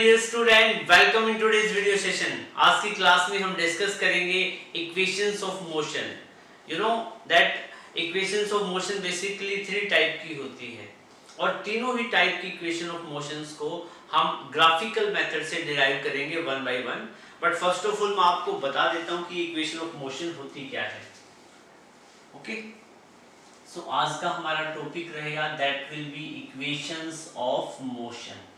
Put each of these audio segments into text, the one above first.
Dear student, welcome in today's video session. आज की class में हम डिस्कस करेंगे equations of motion. You know that equations of motion basically three type की होती है और तीनों ही टाइप की इक्वेशन ऑफ मोशंस को हम ग्राफिकल मेथड से डिराइव करेंगे one by one. But first of all मैं आपको बता देता हूं कि इक्वेशन ऑफ मोशन होती क्या है। ओके, सो आज का हमारा टॉपिक रहेगा that will be equations of motion.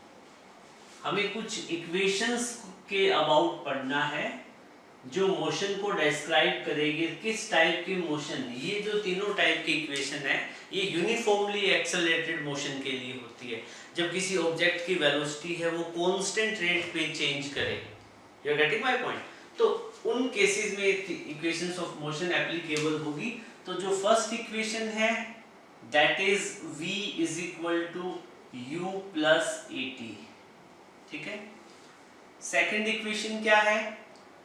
हमें कुछ इक्वेशंस के अबाउट पढ़ना है जो मोशन को डिस्क्राइब करेगी, किस टाइप की मोशन। ये जो तीनों टाइप की इक्वेशन है ये यूनिफॉर्मली एक्सेलरेटेड मोशन के लिए होती है, जब किसी ऑब्जेक्ट की वेलोसिटी है वो कांस्टेंट रेट पे चेंज करे। You are getting my point? तो उन केसेस में इक्वेशंस ऑफ मोशन एप्लीकेबल होगी। तो जो फर्स्ट इक्वेशन है that is v is equal to u plus at, ठीक है। सेकंड इक्वेशन क्या है?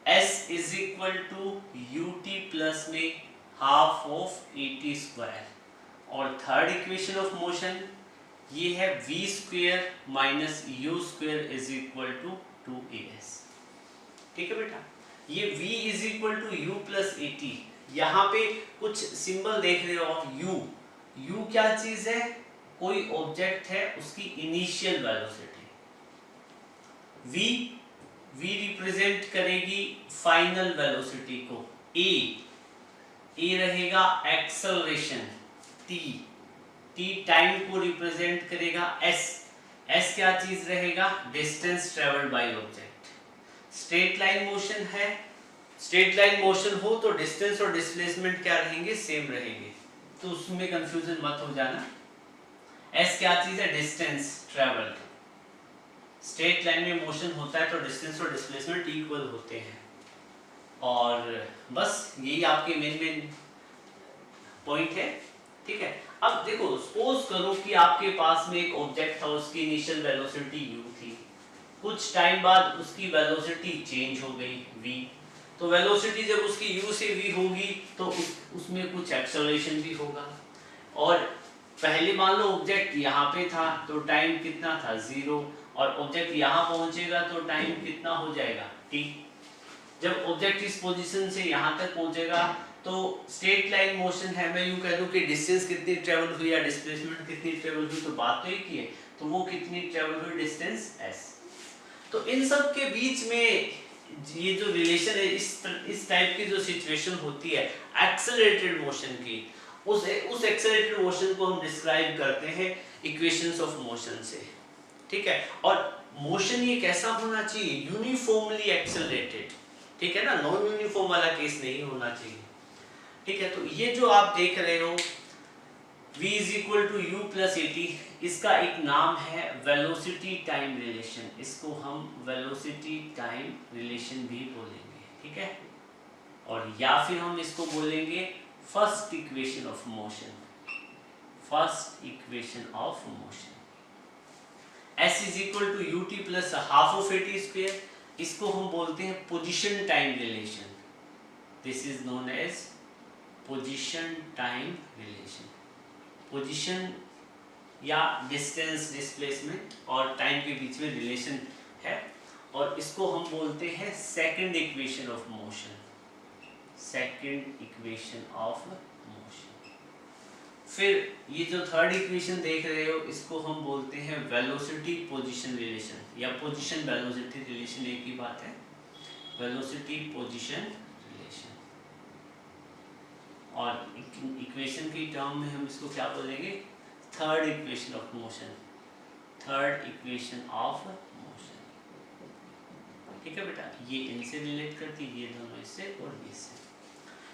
s is equal to ut plus में हाफ ऑफ at स्क्वायर। और थर्ड इक्वेशन ऑफ मोशन ये है v square minus u square is equal to 2as। ठीक है बेटा, ये v is equal to u plus at। यहाँ पे कुछ सिंबल देख रहे हो आप, u क्या चीज है? कोई ऑब्जेक्ट है, उसकी इनिशियल वेलोसिटी। v रिप्रेजेंट करेगी फाइनल वेलोसिटी को। a रहेगा एक्सेलरेशन। t टाइम को रिप्रेजेंट करेगा। s क्या चीज रहेगा? Distance travelled by object. Straight line motion है, स्ट्रेट लाइन मोशन हो तो डिस्टेंस और डिस्प्लेसमेंट क्या रहेंगे? सेम रहेंगे, तो उसमें कंफ्यूजन मत हो जाना। s क्या चीज है? Distance travelled. स्ट्रेट लाइन में मोशन होता है तो डिस्टेंस और डिस्प्लेसमेंट इक्वल होते हैं। और बस यही आपके मेन पॉइंट है, ठीक है। अब देखो, सपोज करो कि आपके पास में एक ऑब्जेक्ट था, उसकी इनिशियल वेलोसिटी u थी, कुछ टाइम बाद उसकी वेलोसिटी चेंज हो गई v। तो वेलोसिटी जब उसकी u से v होगी तो उसमें कुछ एक्सेलरेशन भी होगा। और पहले मान लो ऑब्जेक्ट यहाँ पे था तो टाइम कितना था? 0। और ऑब्जेक्ट यहाँ पहुंचेगा तो टाइम कितना हो जाएगा? t। जब ऑब्जेक्ट इस पोजीशन से यहाँ तक पहुंचेगा तो स्ट्रेट लाइन मोशन है, मैं यूं कह दूं कि डिस्टेंस कितनी ट्रेवल हुई या डिस्प्लेसमेंट कितनी ट्रेवल हुई, तो बात तो एक ही है। तो वो कितनी ट्रेवल हुई? Distance s। तो इन सब के बीच में ये जो रिलेशन है, इस टाइप की जो सिचुएशन होती है एक्सेलरेटेड मोशन की, उस एक्सेलरेटेड मोशन को हम डिस्क्राइब करते हैं इक्वेशंस ऑफ मोशन से, ठीक है। और मोशन ये कैसा होना चाहिए? यूनिफॉर्मली एक्सेलरेटेड, ठीक है ना, नॉन यूनिफॉर्म वाला केस नहीं होना चाहिए, ठीक है। तो ये जो आप देख रहे हो v is equal to u plus at, इसका एक नाम है वेलोसिटी टाइम रिलेशन। इसको हम वेलोसिटी टाइम रिलेशन भी बोलेंगे, ठीक है। और या फिर हम इसको बोलेंगे first equation of motion. First equation of motion s is equal to ut plus half of at square, इसको हम बोलते हैं position time relation. This is known as position time relation. Position या डिस्टेंस, डिस्प्लेसमेंट और time के बीच में relation है, और इसको हम बोलते हैं second equation of motion. Second equation of motion. फिर ये जो थर्ड इक्वेशन देख रहे हो इसको हम बोलते हैं वेलोसिटी पोजीशन रिलेशन या पोजीशन वेलोसिटी रिलेशन, एक ही बात है, वेलोसिटी पोजीशन रिलेशन। और इक्वेशन की टर्म में हम इसको क्या बोलेंगे? Third equation of motion. Third equation of motion, ठीक है बेटा। ये इनसे रिलेट करती है, ये दोनों इससे और ये इससे।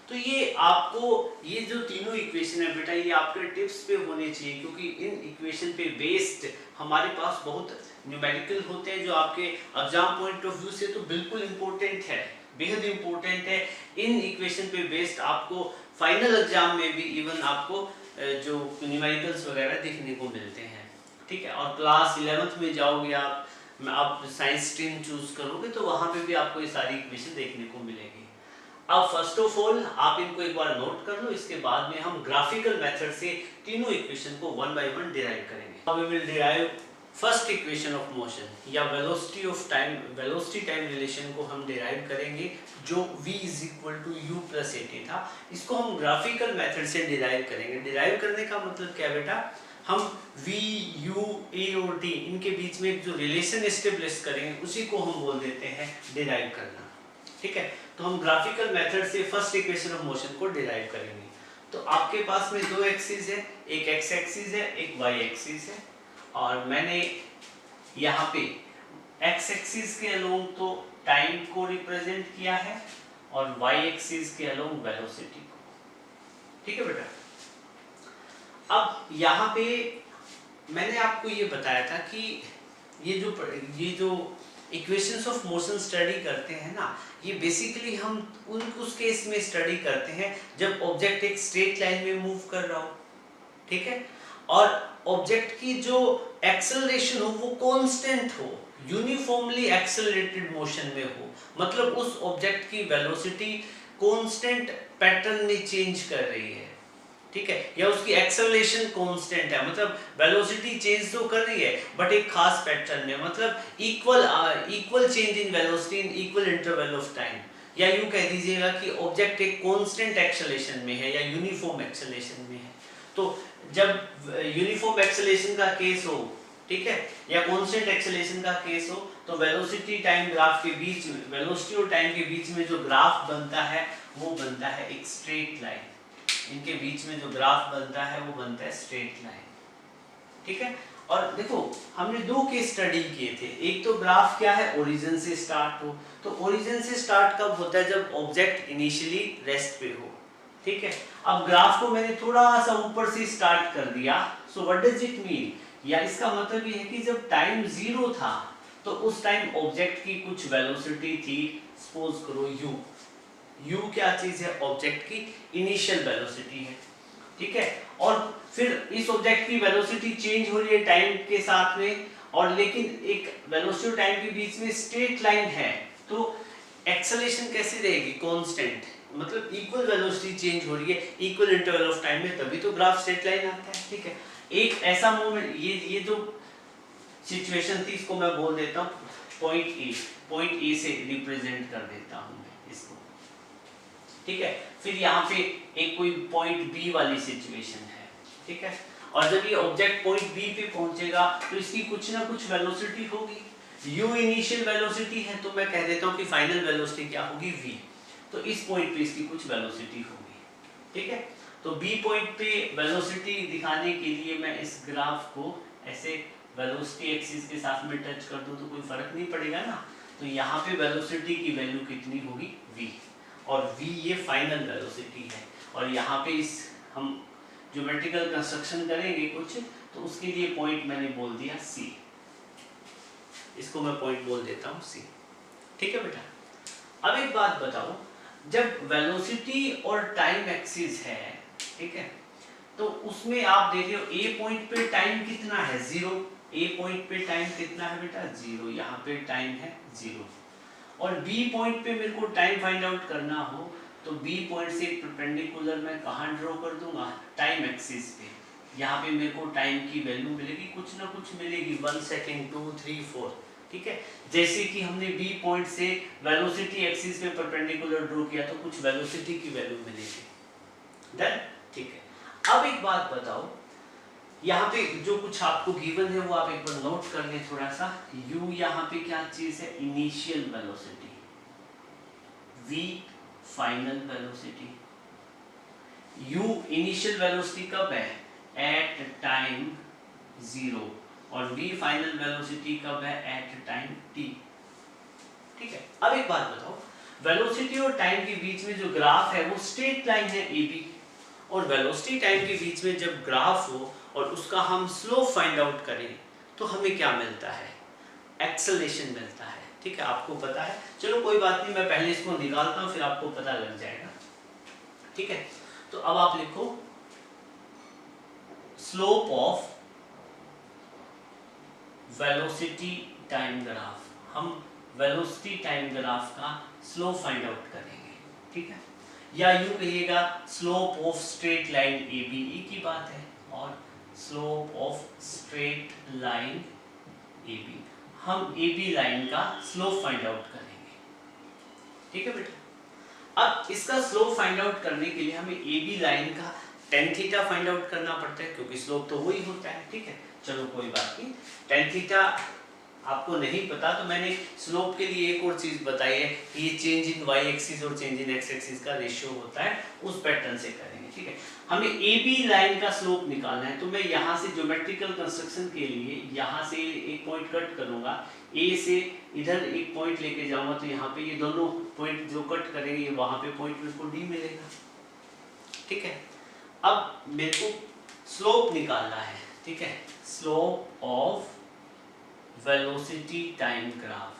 तो ये आपको ये जो तीनों इक्वेशन है बेटा, ये आपके टिप्स पे होने चाहिए, क्योंकि इन इक्वेशन पे बेस्ड हमारे पास बहुत न्यूमेरिकल होते हैं जो आपके एग्जाम पॉइंट ऑफ व्यू से तो बिल्कुल इम्पोर्टेंट है, बेहद इम्पोर्टेंट है। इन इक्वेशन पे बेस्ड आपको फाइनल एग्जाम में भी इवन आपको जो न्यूमेरिकल्स वगैरह देखने को मिलते हैं, ठीक है। और क्लास 11th में जाओगे आप साइंस स्ट्रीम चूज करोगे तो वहाँ पे भी आपको ये सारी इक्वेशन देखने को मिलेगी। अब फर्स्ट ऑफ ऑल आप इनको एक बार नोट कर लो, इसके बाद में हम ग्राफिकल मेथड से तीनों इक्वेशन को वन बाय वन डिराइव करेंगे। We will derive first equation of motion या वेलोसिटी टाइम रिलेशन को हम डिराइव करेंगे जो v is equal to u plus a t था। इसको हम ग्राफिकल मेथड से डिराइव करेंगे। डिराइव करने का मतलब क्या बेटा, हम v, u, a और t इनके बीच में जो रिलेशन एस्टेब्लिश करेंगे उसी को हम बोल देते हैं डिराइव करना। ठीक है, तो हम ग्राफिकल मेथड से फर्स्ट इक्वेशन ऑफ मोशन को डिराइव करेंगे। तो आपके पास में दो एक्सिस है, एक x एक्सिस है, एक y एक्सिस है, और मैंने यहाँ पे x एक्सिस के अलोंग तो टाइम को रिप्रेजेंट किया है और y एक्सिस के अलोंग वेलोसिटी को। ठीक है बेटा, अब यहाँ पे मैंने आपको ये बताया था कि ये जो इक्वेशंस ऑफ मोशन स्टडी करते हैं ना, ये बेसिकली हम उस केस में स्टडी करते हैं जब ऑब्जेक्ट एक स्ट्रेट लाइन में मूव कर रहा हो। ठीक है, और ऑब्जेक्ट की जो एक्सेलरेशन हो वो कांस्टेंट हो, यूनिफॉर्मली एक्सेलरेटेड मोशन में हो, मतलब उस ऑब्जेक्ट की वेलोसिटी कांस्टेंट पैटर्न में चेंज कर रही है। ठीक है, या उसकी एक्सेलरेशन कांस्टेंट है, मतलब वेलोसिटी चेंज तो कर रही है बट एक खास पैटर्न में, मतलब equal change in velocity in equal interval of time. या यूं कह दीजिएगा कि ऑब्जेक्ट एक कांस्टेंट एक्सेलरेशन में है या यूनिफॉर्म एक्सेलरेशन में है। तो जब यूनिफॉर्म एक्सेलरेशन का केस हो, ठीक है, या कांस्टेंट एक्सेलरेशन का केस हो, तो वेलोसिटी टाइम ग्राफ के बीच में, वेलोसिटी और टाइम के बीच में जो ग्राफ बनता है वो बनता है एक स्ट्रेट लाइन। इनके बीच में जो ग्राफ बनता है वो बनता है स्ट्रेट लाइन। ठीक है, और देखो हमने दो केस स्टडी किए थे। एक तो ग्राफ क्या है, ओरिजिन से स्टार्ट हो, तो ओरिजिन से स्टार्ट कब होता है, जब ऑब्जेक्ट इनिशियली रेस्ट पे हो। ठीक है, अब ग्राफ को मैंने थोड़ा सा ऊपर से स्टार्ट कर दिया, so what does it mean, या इसका मतलब ये है कि जब टाइम जीरो था तो उस टाइम ऑब्जेक्ट की कुछ वेलोसिटी थी, सपोज करो u क्या चीज है, ऑब्जेक्ट की इनिशियल वेलोसिटी है। ठीक है, और फिर इस ऑब्जेक्ट की वेलोसिटी चेंज हो रही है टाइम के साथ में, और लेकिन एक वेलोसिटी और टाइम के बीच में स्ट्रेट लाइन है, तो एक्सेलरेशन कैसी रहेगी, कांस्टेंट, मतलब इक्वल वेलोसिटी चेंज हो रही है इक्वल इंटरवल ऑफ टाइम में, तभी तो ग्राफ स्ट्रेट लाइन आता है। ठीक है, एक ऐसा मोमेंट, ये जो सिचुएशन थी इसको मैं बोल देता हूँ पॉइंट ए से रिप्रेजेंट कर देता हूँ मैं इसको। ठीक है, फिर यहाँ पे एक कोई पॉइंट बी वाली सिचुएशन है। ठीक है, और जब ये ऑब्जेक्ट पॉइंट बी पे पहुंचेगा तो इसकी कुछ ना कुछ वेलोसिटी होगी, u इनिशियल वेलोसिटी है, तो मैं कह देता हूँ कि फाइनल वेलोसिटी क्या होगी, v। तो इस पॉइंट पे इसकी कुछ वेलोसिटी होगी। ठीक है, तो बी पॉइंट पे वेलोसिटी दिखाने के लिए मैं इस ग्राफ को ऐसे वेलोसिटी एक्सिस के साथ में टच कर दूं तो कोई फर्क नहीं पड़ेगा ना। तो यहाँ पे वेलोसिटी की वैल्यू कितनी होगी, v, और v ये फाइनल वेलोसिटी है, और यहाँ पे इस हम ज्योमेट्रिकल कंस्ट्रक्शन करेंगे कुछ, तो उसके लिए पॉइंट मैंने बोल दिया c, इसको मैं पॉइंट बोल देता हूँ c। ठीक है बेटा, अब एक बात बताओ, जब वेलोसिटी और टाइम एक्सिस है, ठीक है, तो उसमें आप देख रहे हो ए पॉइंट पे टाइम कितना है, जीरो। ए पॉइंट पे टाइम कितना है बेटा, जीरो, यहाँ पे टाइम है जीरो। और बी पॉइंट पे मेरे को टाइम फाइंड आउट करना हो तो बी पॉइंट से परपेंडिकुलर मैं कहाँ ड्रॉ कर दूंगा, टाइम एक्सिस पे। यहाँ पे मेरे को टाइम की वैल्यू मिलेगी, कुछ ना कुछ मिलेगी, 1 सेकेंड, 2, 3, 4। ठीक है, जैसे कि हमने बी पॉइंट से वेलोसिटी एक्सिस पे परपेंडिकुलर ड्रॉ किया तो कुछ वेलोसिटी की वैल्यू मिलेगी। डन, ठीक है। अब एक बात बताओ, यहाँ पे जो कुछ आपको गिवन है वो आप एक बार नोट कर लें थोड़ा सा। u यहाँ पे क्या चीज है, initial velocity, v final velocity. u initial velocity कब है, एट टाइम जीरो, और v फाइनल वेलोसिटी कब है, एट टाइम t। ठीक है, अब एक बात बताओ, वेलोसिटी और टाइम के बीच में जो ग्राफ है वो स्ट्रेट लाइन है ab, और वेलोसिटी टाइम के बीच में जब ग्राफ हो और उसका हम स्लोप फाइंड आउट करें तो हमें क्या मिलता है, एक्सेलरेशन मिलता है। ठीक है, आपको पता है, चलो कोई बात नहीं, मैं पहले इसको निकालता हूं फिर आपको पता लग जाएगा। ठीक है, तो अब आप लिखो slope of velocity time graph, हम वेलोसिटी टाइम ग्राफ का स्लोप फाइंड आउट करेंगे। ठीक है, या यूं कहिएगा slope of straight line AB, की बात है, और slope of straight line A B, हम ए बी लाइन का स्लोप फाइंड आउट करेंगे। ठीक है बेटा, अब इसका स्लोप फाइंड आउट करने के लिए हमें ए बी लाइन का tan थीटा फाइंड आउट करना पड़ता है, क्योंकि स्लोप तो वही होता है। ठीक है, चलो कोई बात नहीं, tan थीटा आपको नहीं पता तो मैंने स्लोप के लिए एक और चीज बताई है कि ये चेंज इन वाई एक्सिस और चेंज इन एक्स एक्सिस का रेशियो होता है, उस पैटर्न से करेंगे। ठीक है, हमें ए बी लाइन का स्लोप निकालना है, तो मैं यहाँ से ज्योमेट्रिकल कंस्ट्रक्शन के लिए यहाँ से एक पॉइंट कट करूंगा, ए से इधर एक पॉइंट लेके जाऊंगा, तो यहाँ पे ये दोनों पॉइंट जो कट करेंगे वहां पे पॉइंट मेरे को डी मिलेगा। ठीक है, अब मेरे को स्लोप निकालना है। ठीक है, slope of velocity time graph.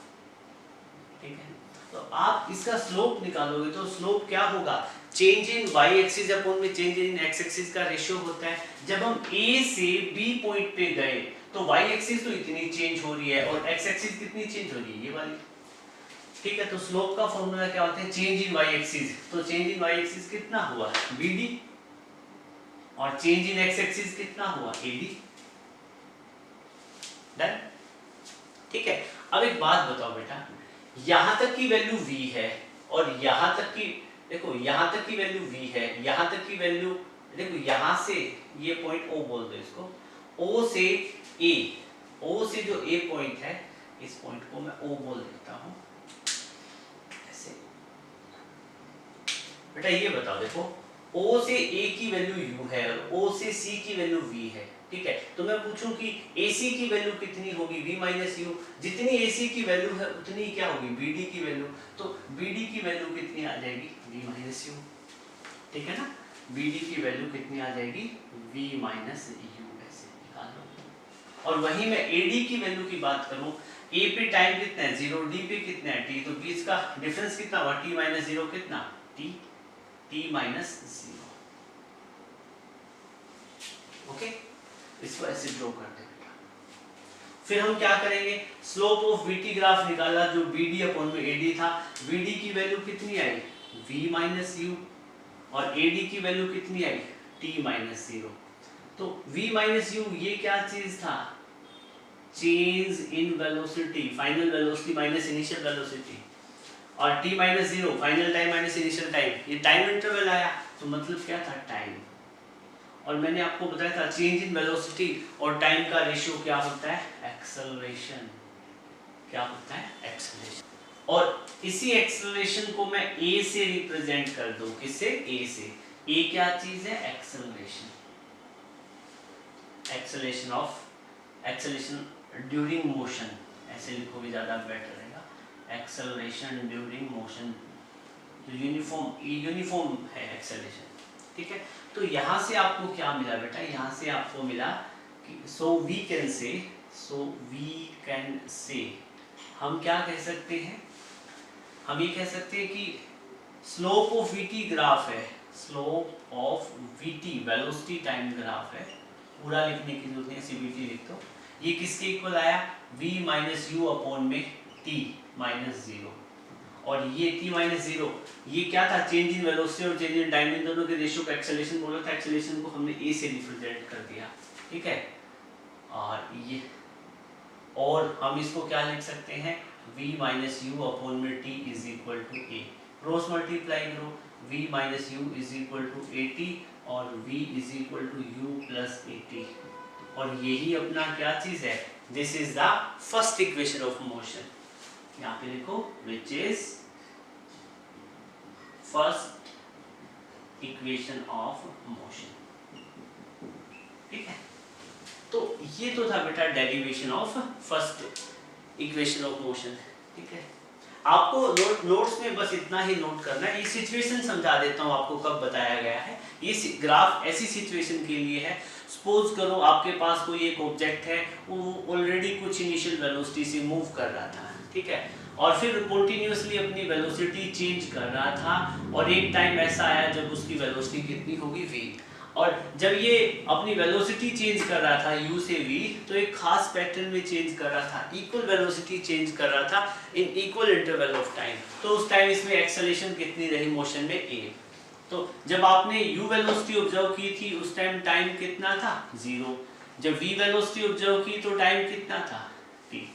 ठीक है, तो आप इसका स्लोप निकालोगे तो स्लोप क्या होगा, change in y axis upon में चेंज इन एक्स एक्सिस का रेशियो होता है। जब हम ए से बी पॉइंट पे गए तो वाई एक्सिस तो इतनी चेंज हो रही है और एक्स एक्सिस कितनी चेंज हो रही है, ये वाली। ठीक है, तो स्लोप का फॉर्मूला क्या होता है, चेंज इन वाई एक्सिस, तो चेंज इन वाई एक्सिस कितना हुआ, बी डी, और चेंज इन एक्स एक्सिस कितना हुआ, ए डी। डन। ठीक है, अब एक बात बताओ बेटा, यहां तक की वैल्यू v है और यहां तक की, देखो यहां तक की वैल्यू v है, यहां तक की वैल्यू, देखो यहां से ये पॉइंट o बोल दो इसको, o से a, o से जो a पॉइंट है, इस पॉइंट को मैं o बोल देता हूं ऐसे। बेटा ये बताओ, देखो o से a की वैल्यू u है और o से c की वैल्यू v है। ठीक है, तो मैं पूछूं कि AC की वैल्यू कितनी होगी, V माइनस यू, जितनी AC की वैल्यू है उतनी क्या होगी BD की वैल्यू, तो BD की वैल्यू कितनी आ जाएगी, V माइनस यू। ठीक है ना, BD की वैल्यू कितनी आ जाएगी, V माइनस यू, ऐसे निकाल लो। और वहीं मैं AD की वैल्यू की बात करूं, A पे टाइम कितना है 0, D पे कितना है t, तो बीच का डिफरेंस कितना हुआ, t माइनस 0 कितना, t माइनस 0। ओके, इसको ऐसे ड्रॉ करते हैं। फिर हम क्या करेंगे, स्लोप ऑफ VT ग्राफ निकाला, जो BD अपॉन में AD था, BD की वैल्यू कितनी आई, V माइनस यू, और AD की वैल्यू कितनी आई, t माइनस 0। तो V माइनस यू ये क्या चीज था, change in velocity, final velocity minus initial velocity, और t minus 0 final time minus initial time, ये टाइम इंटरवल आया, तो मतलब क्या था, टाइम। और मैंने आपको बताया था चेंज इन वेलोसिटी और टाइम का रेशियो क्या होता है, एक्सेलरेशन। क्या होता है, एक्सेलरेशन। और इसी एक्सेलरेशन को मैं a से रिप्रेजेंट कर दूं, किससे, a से। a क्या चीज है, एक्सेलरेशन, एक्सेलरेशन ड्यूरिंग मोशन, ऐसे लिखोगे ज्यादा बेटर रहेगा, एक्सेलरेशन ड्यूरिंग मोशन, यूनिफॉर्म है एक्सेलरेशन। ठीक है, तो यहां से आपको क्या मिला बेटा, यहां से आपको मिला कि सो वी कैन से हम क्या कह सकते हैं, हम ये कह सकते हैं कि स्लोप ऑफ VT ग्राफ है, slope of VT velocity time graph है, पूरा लिखने की जरूरत नहीं, CVT लिख दो। ये किसके इक्वल आया, V माइनस यू अपॉन में t माइनस 0, और ये t माइनस 0 ये क्या था, चेंज इन वेलोसिटी और चेंज इन टाइम, इन दोनों के रेशियो का एक्सेलरेशन बोला था, एक्सेलरेशन को हमने a से रिप्रेजेंट कर दिया। ठीक है, और ये, और हम इसको क्या लिख सकते हैं, v माइनस यू अपॉन में t is equal to a, cross multiply करो, v minus u is equal to at और v is equal to u plus at, और यही अपना क्या चीज है, this is the first equation of motion. यहाँ पे लिखो which is first equation of motion। ठीक है, तो ये तो था बेटा derivation of first equation of motion. ठीक है, आपको नोट्स में बस इतना ही नोट करना है। ये सिचुएशन समझा देता हूँ आपको कब बताया गया है। ये ग्राफ ऐसी सिचुएशन के लिए है, सपोज करो आपके पास कोई एक ऑब्जेक्ट है, वो ऑलरेडी कुछ इनिशियल वेलोसिटी से मूव कर रहा था, ठीक है, और फिर कॉन्टिन्यूसली अपनी वेलोसिटी चेंज कर रहा था, और एक टाइम ऐसा आया जब उसकी वेलोसिटी कितनी होगी v, और जब ये अपनी वेलोसिटी चेंज कर रहा था u से v, तो एक खास पैटर्न में चेंज कर रहा था, इक्वल वेलोसिटी चेंज कर रहा था in equal interval of time. तो उस टाइम इसमें एक्सेलरेशन कितनी रही मोशन में, a। तो जब आपने u वेलोसिटी ऑब्जर्व की थी उस टाइम कितना था, 0। जब v वेलोसिटी ऑब्जर्व की तो टाइम कितना था, t।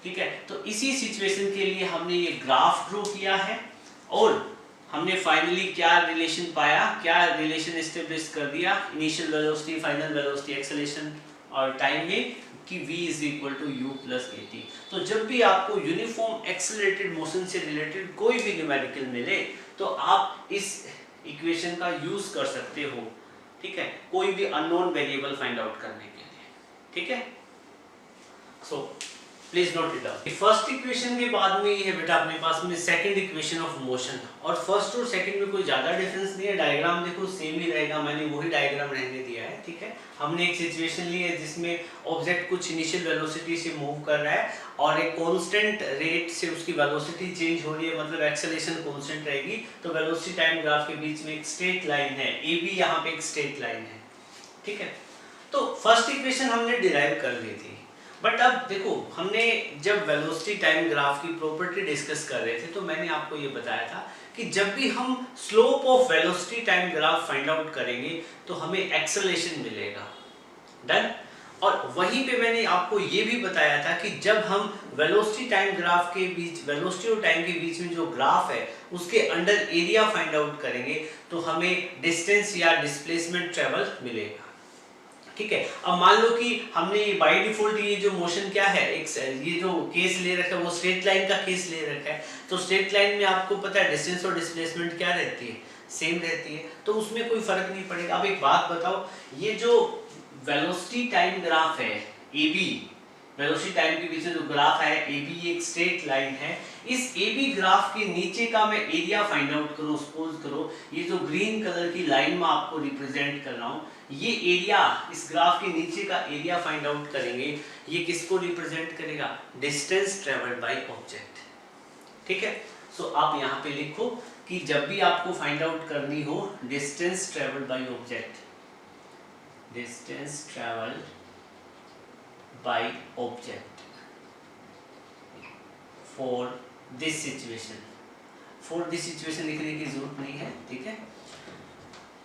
ठीक है, तो इसी सिचुएशन के लिए हमने ये ग्राफ ड्रॉ किया है और हमने फाइनली क्या रिलेशन पाया, क्या रिलेशन एस्टेब्लिश कर दिया initial velocity, final velocity, acceleration और टाइम में कि v is equal to u plus a t. तो जब भी आपको यूनिफॉर्म एक्सेलरेटेड मोशन से रिलेटेड कोई भी न्यूमेरिकल मिले तो आप इस इक्वेशन का यूज कर सकते हो, ठीक है, कोई भी अननोन वेरिएबल फाइंड आउट करने के लिए, ठीक है। So please note it down. First equation के बाद में ये है बेटा अपने पास में सेकंड इक्वेशन ऑफ मोशन, और फर्स्ट और सेकंड में कोई ज्यादा डिफरेंस नहीं है, डायग्राम देखो सेम ही रहेगा, मैंने वही डायग्राम रहने दिया है, ठीक है। हमने एक सिचुएशन ली है जिसमें ऑब्जेक्ट कुछ इनिशियल वेलोसिटी से मूव कर रहा है और एक कांस्टेंट रेट से उसकी वेलोसिटी चेंज हो रही है, मतलब एक्सेलरेशन कांस्टेंट रहेगी, तो वेलोसिटी टाइम ग्राफ के बीच में एक स्ट्रेट लाइन है, ए बी यहाँ पे एक स्ट्रेट लाइन है, ठीक है। तो फर्स्ट इक्वेशन हमने डिराइव कर ली थी, बट अब देखो हमने जब वेलोसिटी टाइम ग्राफ की प्रॉपर्टी डिस्कस कर रहे थे तो मैंने आपको ये बताया था कि जब भी हम slope of velocity time graph find out करेंगे तो हमें एक्सेलरेशन मिलेगा, डन। और वहीं पे मैंने आपको ये भी बताया था कि जब हम वेलोसिटी टाइम ग्राफ के बीच, वेलोसिटी और टाइम के बीच में जो ग्राफ है उसके अंडर एरिया फाइंड आउट करेंगे तो हमें डिस्टेंस या डिस्प्लेसमेंट ट्रेवल मिलेगा, ठीक है। अब मान लो कि हमने ये बाय डिफॉल्ट ये जो मोशन क्या है, एक ये जो केस ले रखा है वो स्ट्रेट लाइन का केस ले रखा है, तो स्ट्रेट लाइन में आपको पता है डिस्टेंस और डिस्प्लेसमेंट क्या रहती है, सेम रहती है, तो उसमें कोई फर्क नहीं पड़ेगा। अब एक बात बताओ, ये जो वेलोसिटी टाइम ग्राफ है ए बी, वेलोसिटी टाइम के बीच में जो ग्राफ है ए बी, एक स्ट्रेट लाइन है, इस ए बी ग्राफ के नीचे का मैं एरिया फाइंड आउट करूं, सपोज करो ये जो ग्रीन कलर की लाइन में आपको रिप्रेजेंट कर रहा हूं, ये एरिया, इस ग्राफ के नीचे का एरिया फाइंड आउट करेंगे, ये किसको रिप्रेजेंट करेगा, डिस्टेंस ट्रेवल्ड बाय ऑब्जेक्ट, ठीक है। सो आप यहाँ पे लिखो कि जब भी आपको फाइंड आउट करनी हो distance travelled by object, distance travelled by object for this situation, for this situation लिखने की जरूरत नहीं है, ठीक है।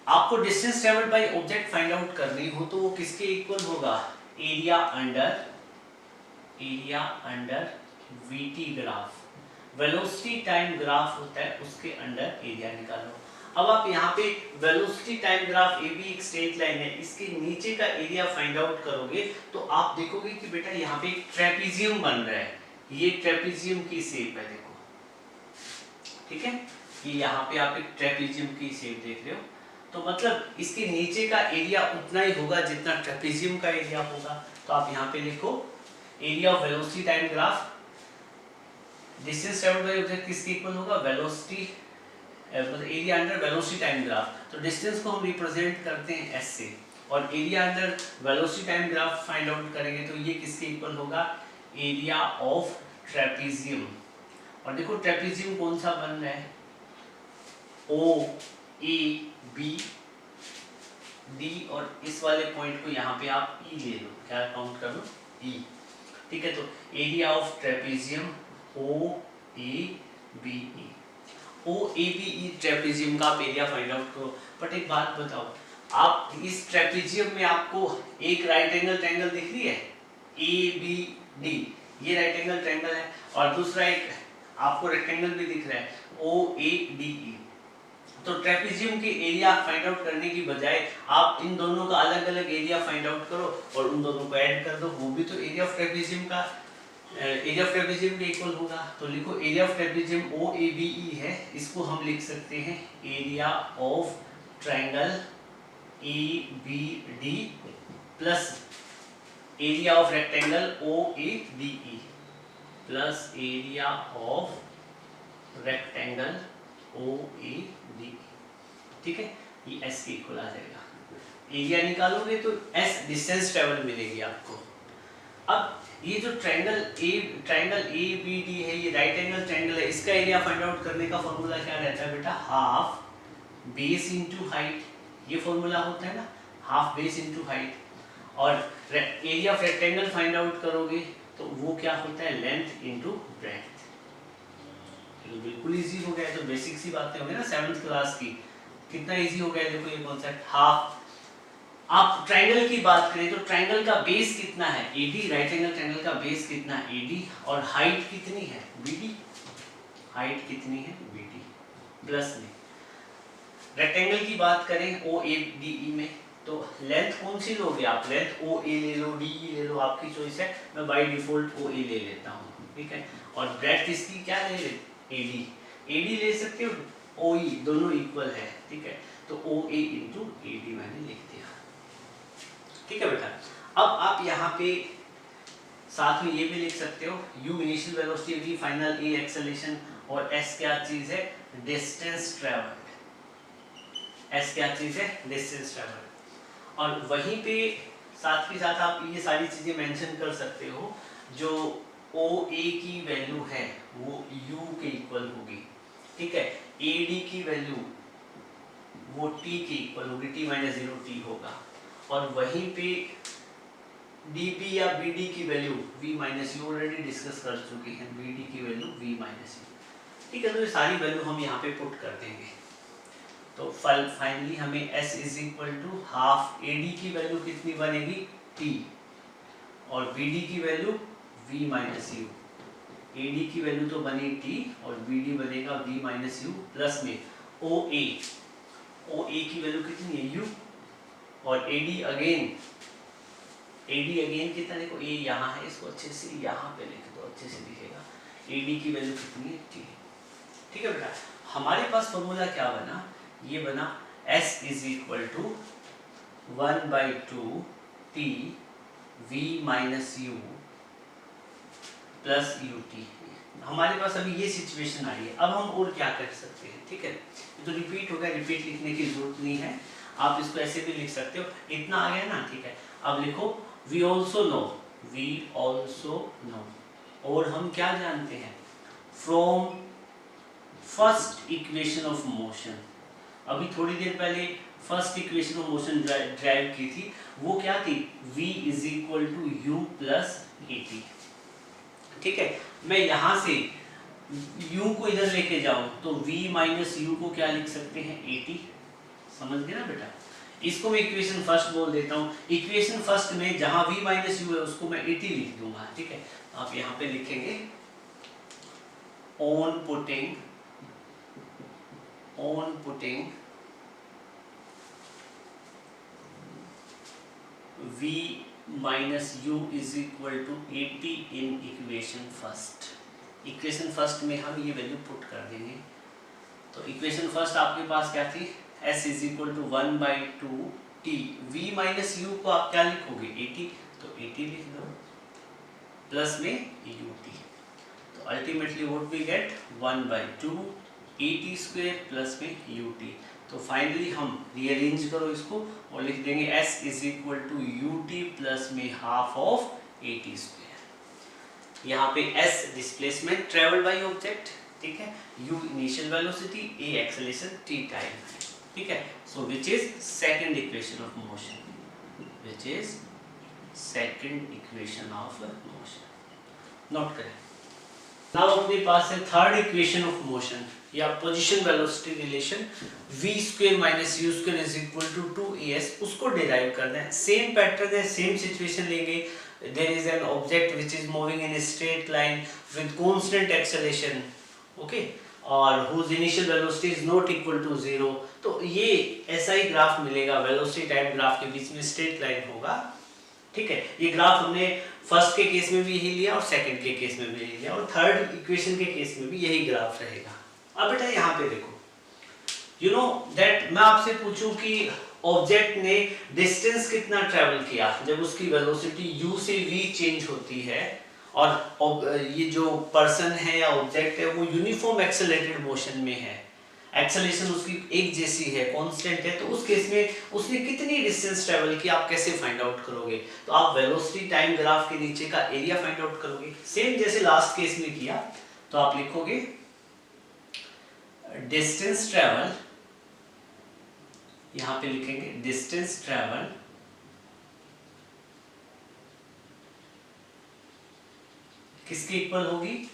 आपको distance travelled by object find out करनी हो तो वो किसके इक्वल होगा, area under VT graph, velocity time graph होता है उसके अंडर एरिया निकालो। अब आप यहाँ पे velocity time graph A B एक स्ट्रेट लाइन है, इसके नीचे का एरिया फाइंड आउट करोगे तो आप देखोगे कि बेटा यहाँ पे एक ट्रेपीजियम बन रहा है, ये ट्रेपीजियम की शेप है, देखो, ठीक है, ये यहाँ पे आप एक ट्रेपीजियम की शेप देख रहे हो, तो मतलब इसके नीचे का एरिया उतना ही होगा जितना ट्रेपीजियम का एरिया होगा। तो आप यहाँ पे लिखो area of velocity time graph, distance travelled by object किसके इक्वल होगा, वेलोसिटी, मतलब area under velocity time graph, तो डिस्टेंस को हम रिप्रेजेंट करते हैं एस से, और area under velocity time graph find out करेंगे तो ये किसके इक्वल होगा, एरिया ऑफ ट्रेपीजियम। और देखो ट्रेपीजियम कौन सा बन रहा है, ओ ए बी डी, और इस वाले पॉइंट को यहाँ पे आप ई ले लो, क्या काउंट कर लो, ई, ठीक है। तो area of trapezium O A B E, O A B E trapezium का आप एरिया फाइंड आउट करो। बट एक बात बताओ, आप इस ट्रेपीजियम में आपको एक राइट एंगल ट्रायंगल दिख रही है, ए बी डी, ये राइट एंगल ट्रायंगल है, और दूसरा एक आपको रेक्टेंगल भी दिख रहा है ओ ए डी ई। तो ट्रेपीजियम के एरिया फाइंड आउट करने की बजाय आप इन दोनों का अलग अलग एरिया फाइंड आउट करो और उन दोनों को ऐड कर दो, वो भी तो एरिया ऑफ ट्रेपीजियम का, एरिया ऑफ ट्रेपीजियम के इक्वल होगा। तो लिखो area of trapezium O A B E है, इसको हम लिख सकते हैं area of triangle A B D plus area of rectangle O A D E plus area of rectangle O A D, ठीक है, ये एस के इक्वल आ जाएगा। एरिया निकालोगे तो एस डिस्टेंस ट्रेवल मिलेगी आपको। अब ये जो ट्रायंगल ए बी डी है, ये राइट एंगल ट्रायंगल है, इसका एरिया फाइंड आउट करने का फॉर्मूला क्या रहता है बेटा, हाफ बेस इनटू हाइट, ये फॉर्मूला होता है ना, हाफ बेस इनटू हाइट। और area of rectangle find out करोगे तो वो क्या होता है, लेंथ इनटू ब्रेड्थ। तो बिल्कुल इजी हो गया है, तो बेसिक सी बातें हो गई ना 7th क्लास की, कितना इजी हो गया है। देखो ये कॉन्सेप्ट आप ट्रायंगल की बात करें तो ट्रायंगल का बेस कितना है AD, राइट एंगल ट्रायंगल का बेस कितना है AD, और हाइट कितनी है BD, हाइट कितनी है BD प्लस में। रेक्टेंगल की बात करें OADE में तो लेंथ कौन सी लोगे आप, लेंथ OA ले लो, DE ले लो, आपकी चॉइस है। मैं बाय डिफॉल्ट OA ले लेता हूँ, ठीक है। और ब्रेड्थ इसकी क्या ले AD ले सकते हो, OE दोनों इक्वल है, ठीक है। तो OA इंटू AD मैंने लिख दिया, ठीक है बेटा। अब आप यहाँ पे साथ में ये भी लिख सकते हो U initial velocity, V final, A acceleration, और S क्या चीज है, डिस्टेंस ट्रैवल्ड। S क्या चीज है, डिस्टेंस ट्रैवल्ड। और वहीं पे साथ के साथ आप ये सारी चीजें मेंशन कर सकते हो, जो OA की वैल्यू है वो U के इक्वल होगी, ठीक है। AD की वैल्यू वो T के इक्वल होगी, T माइनस 0 T होगा। और वहीं पे DB या BD की value V minus you, already discuss कर चुके हैं, BD की वैल्यू V माइनस यू, ठीक है। तो ये सारी वैल्यू हम यहाँ पे पुट कर देंगे। तो फाइनली हमें S is equal to half AD की वैल्यू कितनी बनेगी T, और BD की value V minus u. AD की वैल्यू तो बनी T और BD बनेगा V माइनस यू, प्लस में OA की वैल्यू कितनी है U, और AD अगेन कितना, देखो A यहाँ है, इसको अच्छे से यहाँ पे लिख दो, अच्छे से दिखेगा। AD की वैल्यू कितनी है T, ठीक है बेटा। हमारे पास फॉर्मूला क्या बना, ये बना S is equal to 1/2 T V minus u plus UT। हमारे पास अभी ये सिचुएशन आई है, अब हम और क्या कर सकते हैं, ठीक है। तो रिपीट हो गया, रिपीट लिखने की जरूरत नहीं है, आप इसको ऐसे भी लिख सकते हो, इतना आ गया ना, ठीक है। अब लिखो we also know, और हम क्या जानते हैं, from first equation of motion. अभी थोड़ी देर पहले first equation of motion drive की थी, वो क्या थी, v is equal to u plus AT, ठीक है। मैं यहाँ से u को इधर लेके जाऊं तो v माइनस यू को क्या लिख सकते हैं AT, समझ गए ना बेटा। इसको मैं इक्वेशन फर्स्ट बोल देता हूँ। इक्वेशन फर्स्ट में जहां v माइनस यू है उसको मैं AT लिख दूंगा, ठीक है। आप यहाँ पे लिखेंगे on putting v minus u is equal to AT in equation first में हम ये वैल्यू पुट कर देंगे। तो इक्वेशन फर्स्ट आपके पास क्या थी, S is equal to 1/2 T, V minus u को आप क्या लिखोगे AT, तो AT लिख दो प्लस में UT। तो ultimately what we get 1/2 AT square plus में UT। तो फाइनली हम रीअरेंज करो इसको और लिख देंगे S is equal to UT plus में हाफ ऑफ AT स्क्वायर। यहाँ पे S displacement travel by object, ठीक है, U initial velocity, A acceleration, T time, ठीक है। So which is second equation of motion, note करें। नाउ अपने पास है थर्ड इक्वेशन ऑफ मोशन या position velocity relation, v square minus u square is equal to 2as, उसको derive करना है। सेम पैटर्न है, सेम सिचुएशन लेंगे। There is an object which is moving in a straight line with constant acceleration, okay, और whose initial velocity is not equal to 0। तो ये ऐसा ही graph मिलेगा, वेलोसिटी टाइम ग्राफ के बीच में स्ट्रेट लाइन होगा, ठीक है। ये ग्राफ हमने फर्स्ट के केस में भी यही लिया और सेकंड के केस में भी यही लिया, और थर्ड इक्वेशन के केस में भी यही ग्राफ रहेगा। अब बेटा यहाँ पे देखो, यू नो दैट मैं आपसे पूछूं कि ऑब्जेक्ट ने डिस्टेंस कितना ट्रेवल किया जब उसकी वेलोसिटी u से v चेंज होती है, और ये जो पर्सन है या ऑब्जेक्ट है वो यूनिफॉर्म एक्सेलरेटेड मोशन में है, एक्सेलरेशन उसकी एक जैसी है, कांस्टेंट है, तो उस केस में उसने कितनी डिस्टेंस ट्रेवल की आप कैसे फाइंड आउट करोगे, तो आप वेलोसिटी टाइम ग्राफ के नीचे का एरिया फाइंड आउट करोगे, सेम जैसे लास्ट केस में किया। तो आप लिखोगे डिस्टेंस ट्रेवल, यहां पे लिखेंगे डिस्टेंस ट्रेवल किसके इक्वल होगी,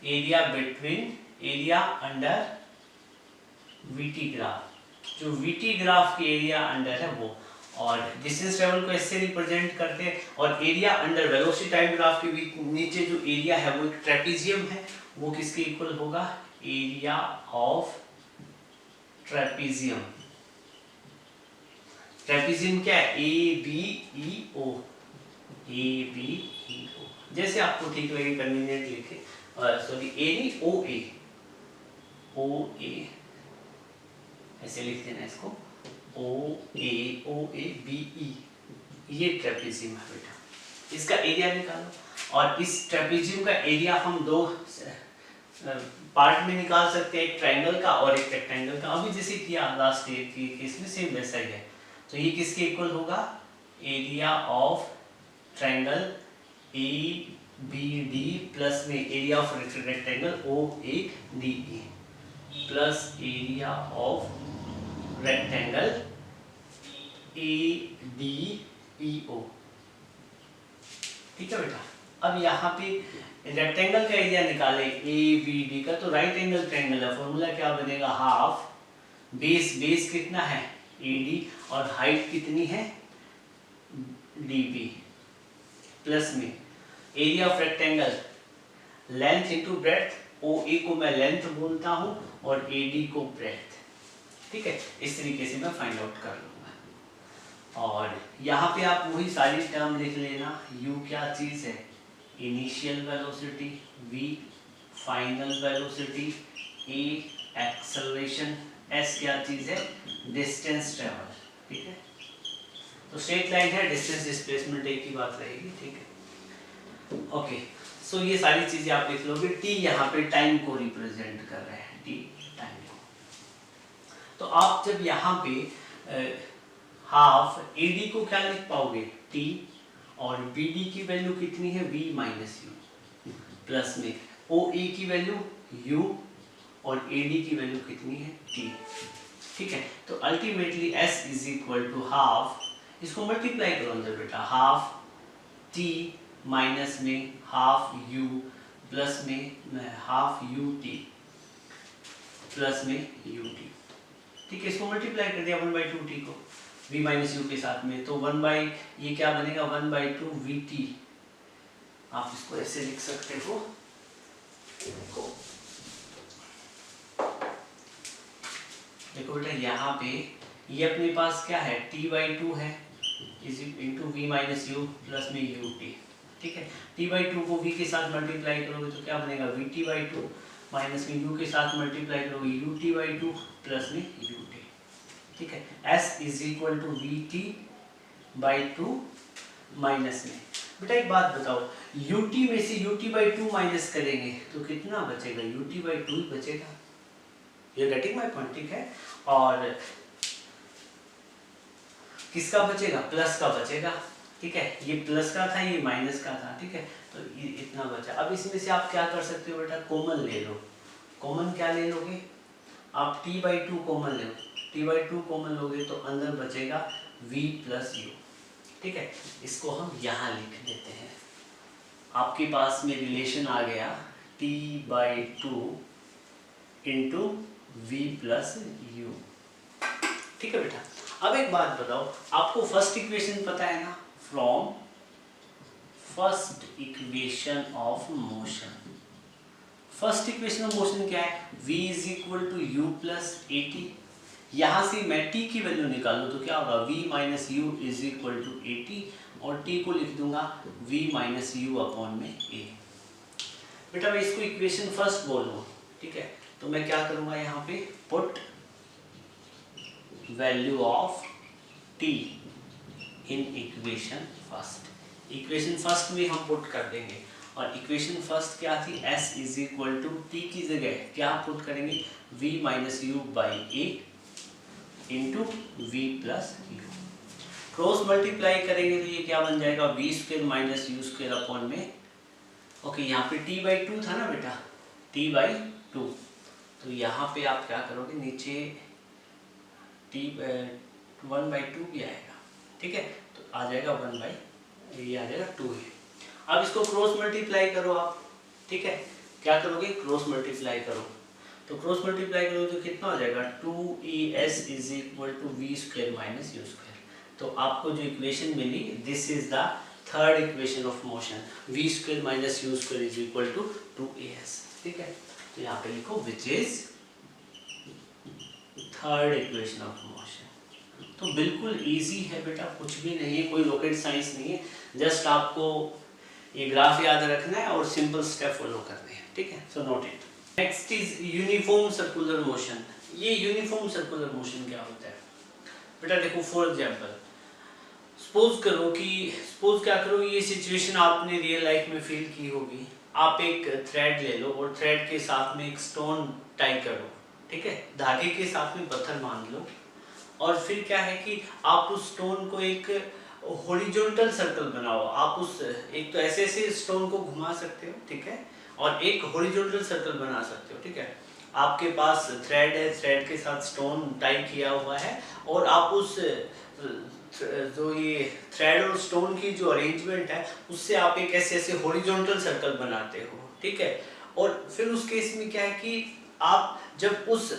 area between area under VT graph जो वीटी ग्राफ की एरिया अंडर है वो, और डिस्टेंस ट्रेवल को इससे रिप्रेजेंट करते हैं, और area under velocity time graph के नीचे जो एरिया है वो एक ट्रेपेजियम है, वो किसके इक्वल होगा, एरिया ऑफ ट्रेपेजियम। ट्रेपेजियम क्या है, ए B E O, A B E ओ, जैसे आपको ठीक लगे कन्वीनियंट लिखे, सॉरी ए नहीं ओ ए, ओ ए ऐसे लिख देना इसको, ओ ए बी ई, ये ट्रेपेजियम है बेटा, इसका एरिया निकालो। और इस ट्रेपेजियम का एरिया हम दो पार्ट में निकाल सकते हैं, एक ट्रायंगल का और एक रेक्टेंगल का, अभी जैसे किया लास्ट ईयर की केस में सेम वैसा ही है। तो ये किसके इक्वल होगा, area of triangle A B D plus में area of rectangle O A D E plus area of rectangle A D E O. ठीक है बेटा, अब यहाँ पे रेक्टेंगल का एरिया निकाले ए बी डी का, तो राइट एंगल ट्रायंगल है, फॉर्मूला क्या बनेगा, हाफ बेस कितना है ए डी और हाइट कितनी है डी बी, प्लस में area of rectangle length into breadth, O A को मैं लेंथ बोलता हूँ और ए डी को ब्रेड्थ। ठीक है, इस तरीके से मैं फाइंड आउट कर लूँगा। और यहाँ पे आप वही सारी टर्म लिख लेना, u क्या चीज़ है, initial velocity, v final velocity, a acceleration, s क्या चीज़ है, डिस्टेंस ट्रेवल। ठीक है, तो स्ट्रेट लाइन है, डिस्टेंस डिस्प्लेसमेंट एक ही बात रहेगी। ठीक है, ओके, सो ये सारी चीज़ें आप लिख लोगे। t यहाँ पे टाइम को रिप्रेजेंट कर रहे हैं, t टाइम को। तो आप जब यहाँ पे हाफ ए डी को क्या लिख पाओगे, t, और बी डी की वैल्यू कितनी है, v माइनस यू, प्लस में ओ ए की वैल्यू u और ए डी की वैल्यू कितनी है, t। ठीक है, तो ultimately s is equal to half, इसको मल्टीप्लाई करो अंदर बेटा, हाफ t माइनस में हाफ u प्लस में हाफ यू टी प्लस में यू टी। ठीक है, इसको मल्टीप्लाई कर दिया 1/2t को v माइनस यू के साथ में, तो 1 ये क्या बनेगा 1/2 vt। आप इसको ऐसे लिख सकते हो, देखो बेटा यहाँ पे ये अपने पास क्या है, t/2 है is into v minus u plus में यू टी। ठीक है, t/2 को v के साथ मल्टीप्लाई करोगे तो क्या बनेगा, vt/2 माइनस में u के साथ मल्टीप्लाई करोगे ut/2 प्लस में ut। ठीक है, s is equal to vt/2 minus में, बेटा एक बात बताओ, ut में से ut/2 माइनस करेंगे तो कितना बचेगा, ut/2 ही बचेगा। ये गेटिंग माय पॉइंट। ठीक है, और किसका बचेगा, प्लस का बचेगा। ठीक है, ये प्लस का था, ये माइनस का था। ठीक है, तो ये इतना बचा। अब इसमें से आप क्या कर सकते हो बेटा, कॉमन ले लो। कॉमन क्या ले लोगे आप, t/2 कॉमन ले लो, t/2 कॉमन लोगे तो अंदर बचेगा v प्लस यू। ठीक है, इसको हम यहाँ लिख देते हैं, आपके पास में रिलेशन आ गया t/2 into v plus you. ठीक है बेटा, अब एक बात बताओ, आपको फर्स्ट इक्वेशन पता है ना, from first equation of motion. First equation of motion क्या है, v is equal to u plus a t. यहाँ से मैं t की वैल्यू निकालूँ तो क्या होगा, v minus u is equal to a t, और t को लिख दूंगा v माइनस यू अपॉन में a। बेटा मैं इसको इक्वेशन फर्स्ट बोलूँ। ठीक है, तो मैं क्या करूँगा, यहाँ पे put value of t in equation first. Equation first में हम पुट कर देंगे, और इक्वेशन फर्स्ट क्या थी, s is equal to t की जगह क्या पुट करेंगे, v minus u by a into v plus u. Cross multiply करेंगे तो ये क्या बन जाएगा, v square minus u square upon में, ओके यहाँ पे t/2 था ना बेटा, t/2, तो यहाँ पे आप क्या करोगे, नीचे t/1/2 भी आएगा। ठीक है, तो आ जाएगा 1/, ये आ जाएगा 2 है। अब इसको क्रॉस मल्टीप्लाई करो आप। ठीक है, क्या करोगे, क्रॉस मल्टीप्लाई करो, तो क्रॉस मल्टीप्लाई करो तो कितना हो जाएगा 2es is equal to v square minus u square. तो आपको जो इक्वेशन मिली this is the third equation of motion, v square minus u square is equal to 2as। ठीक है, तो यहाँ पे लिखो which is third equation of motion. तो बिल्कुल इजी है बेटा, कुछ भी नहीं है, कोई रॉकेट साइंस नहीं है, जस्ट आपको ये ग्राफ याद रखना है और सिंपल स्टेप फॉलो करने हैं। ठीक है, so note it. Next is uniform circular motion. ये यूनिफॉर्म सर्कुलर मोशन क्या होता है बेटा? देखो फॉर एग्जांपल सपोज क्या करो, ये सिचुएशन आपने रियल लाइफ में फील की होगी। आप एक थ्रेड ले लो और थ्रेड के साथ में एक स्टोन टाई करो, ठीक है, धागे के साथ में पत्थर बांध लो, और फिर क्या है कि आप उस स्टोन को एक हॉरिजॉन्टल सर्कल बनाओ। आप उस एक तो ऐसे ऐसे स्टोन को घुमा सकते हो, ठीक है, और एक हॉरिजॉन्टल सर्कल बना सकते हो। ठीक है, आपके पास थ्रेड है, थ्रेड के साथ स्टोन टाई किया हुआ है, और आप उस जो ये थ्रेड और स्टोन की जो अरेंजमेंट है उससे आप एक ऐसे ऐसे हॉरिजॉन्टल सर्कल बनाते हो। ठीक है, और फिर उस केस में क्या है कि आप जब उस